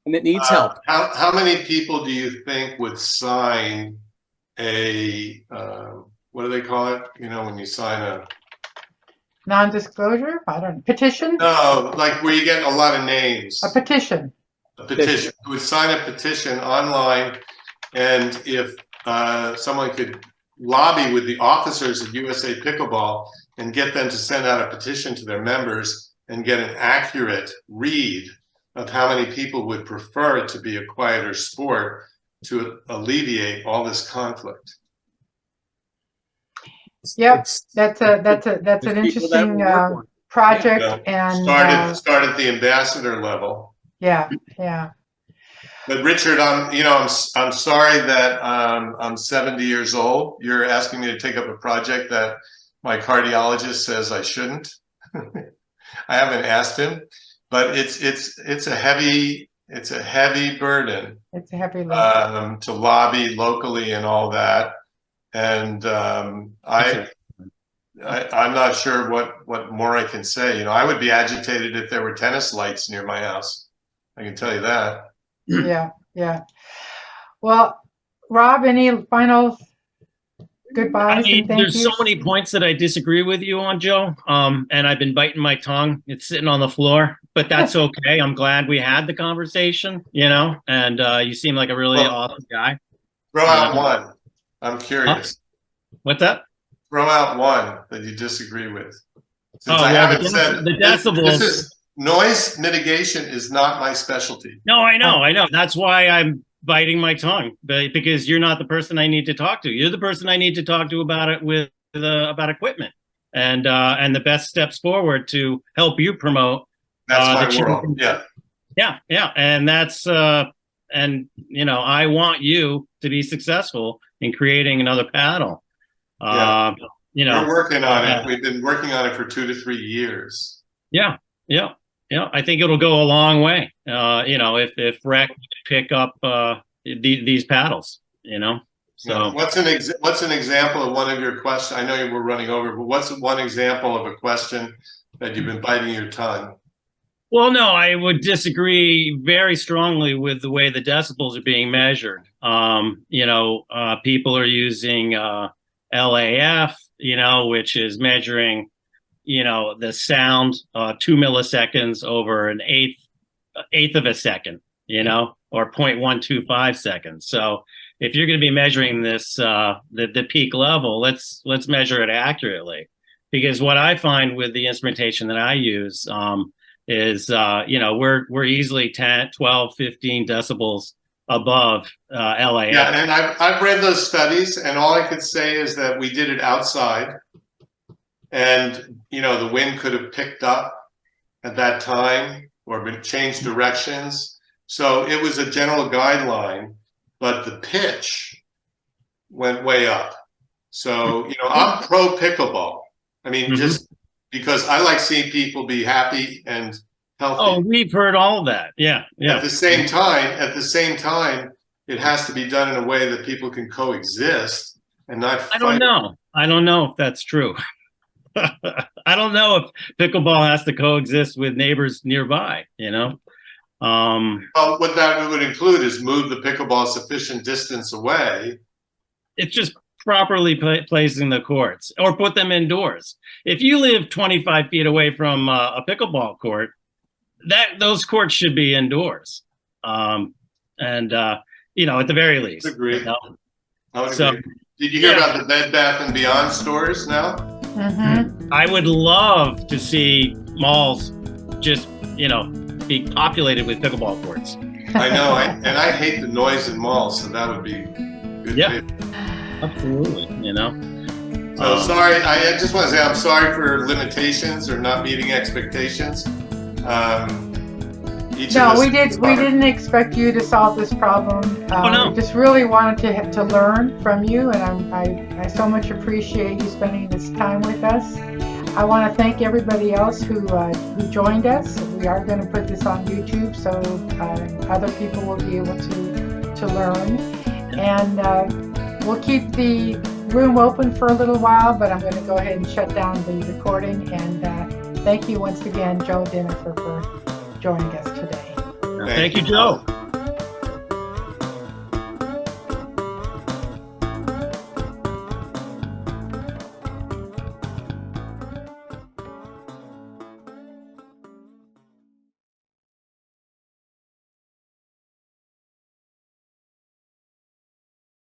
and it needs help. How many people do you think would sign a what do they call it? When you sign a non-disclosure? I don't know. Petition? No, like where you get a lot of names. A petition. A petition. Who would sign a petition online, and if someone could lobby with the officers of USA Pickleball and get them to send out a petition to their members and get an accurate read of how many people would prefer it to be a quieter sport to alleviate all this conflict. Yep, that's an interesting project Yeah. and Start at the ambassador level. yeah. But Richard, I'm sorry that I'm 70 years old. You're asking me to take up a project that my cardiologist says I shouldn't. I haven't asked him, but it's a heavy burden It's a heavy lift. to lobby locally and all that. And I'm not sure what more I can say. I would be agitated if there were tennis lights near my house. I can tell you that. Yeah. Well, Rob, any final goodbyes and thank there's yous? so many points that I disagree with you on, Joe. And I've been biting my tongue. It's sitting on the floor, but that's okay. I'm glad we had the conversation, and you seem like a really awesome guy. Throw out one. I'm curious. What's that? Throw out one that you disagree with. Since I haven't said the decibels. Noise mitigation is not my specialty. No, I know. That's why I'm biting my tongue, because you're not the person I need to talk to. You're the person I need to talk to about it about equipment and the best steps forward to help you promote. That's my world. Yeah. And that's I want you to be successful in creating another paddle. We're working on it. We've been working on it for 2 to 3 years. Yeah. I think it'll go a long way. If Rec pick up these paddles, So what's an example of one of your questions? I know you were running over, but what's one example of a question that you've been biting your tongue? Well, no, I would disagree very strongly with the way the decibels are being measured. People are using LAF, which is measuring the sound 2 milliseconds over an eighth of a second, or 0.125 seconds. So if you're going to be measuring this, the peak level, let's measure it accurately. Because what I find with the instrumentation that I use is, we're easily 10, 12, 15 decibels above LAF. Yeah, and I've read those studies, and all I could say is that we did it outside. And, the wind could have picked up at that time or been changed directions. So it was a general guideline, but the pitch went way up. So, I'm pro pickleball. I mean, just because I like seeing people be happy and healthy. Oh, we've heard all of that. Yeah. At the same time, it has to be done in a way that people can coexist and not fight. I don't know if that's true. I don't know if pickleball has to coexist with neighbors nearby, Well, what that would include is move the pickleball sufficient distance away. It's just properly placing the courts or put them indoors. If you live 25 feet away from a pickleball court, those courts should be indoors. At the very least. Agree. I would agree. Did you hear about the Bed Bath & Beyond stores now? Mm-hmm. I would love to see malls just, be populated with pickleball courts. I know, and I hate the noise in malls, so that would be good. Yeah, absolutely, So sorry, I just want to say I'm sorry for limitations or not meeting expectations. We didn't expect you to solve this problem. We just really wanted to learn from you, and I so much appreciate you spending this time with us. I want to thank everybody else who joined us. We are going to put this on YouTube, so other people will be able to learn. And we'll keep the room open for a little while, but I'm going to go ahead and shut down the recording. And thank you once again, Joe Dinoffer, for joining us today. Thank you, Joe.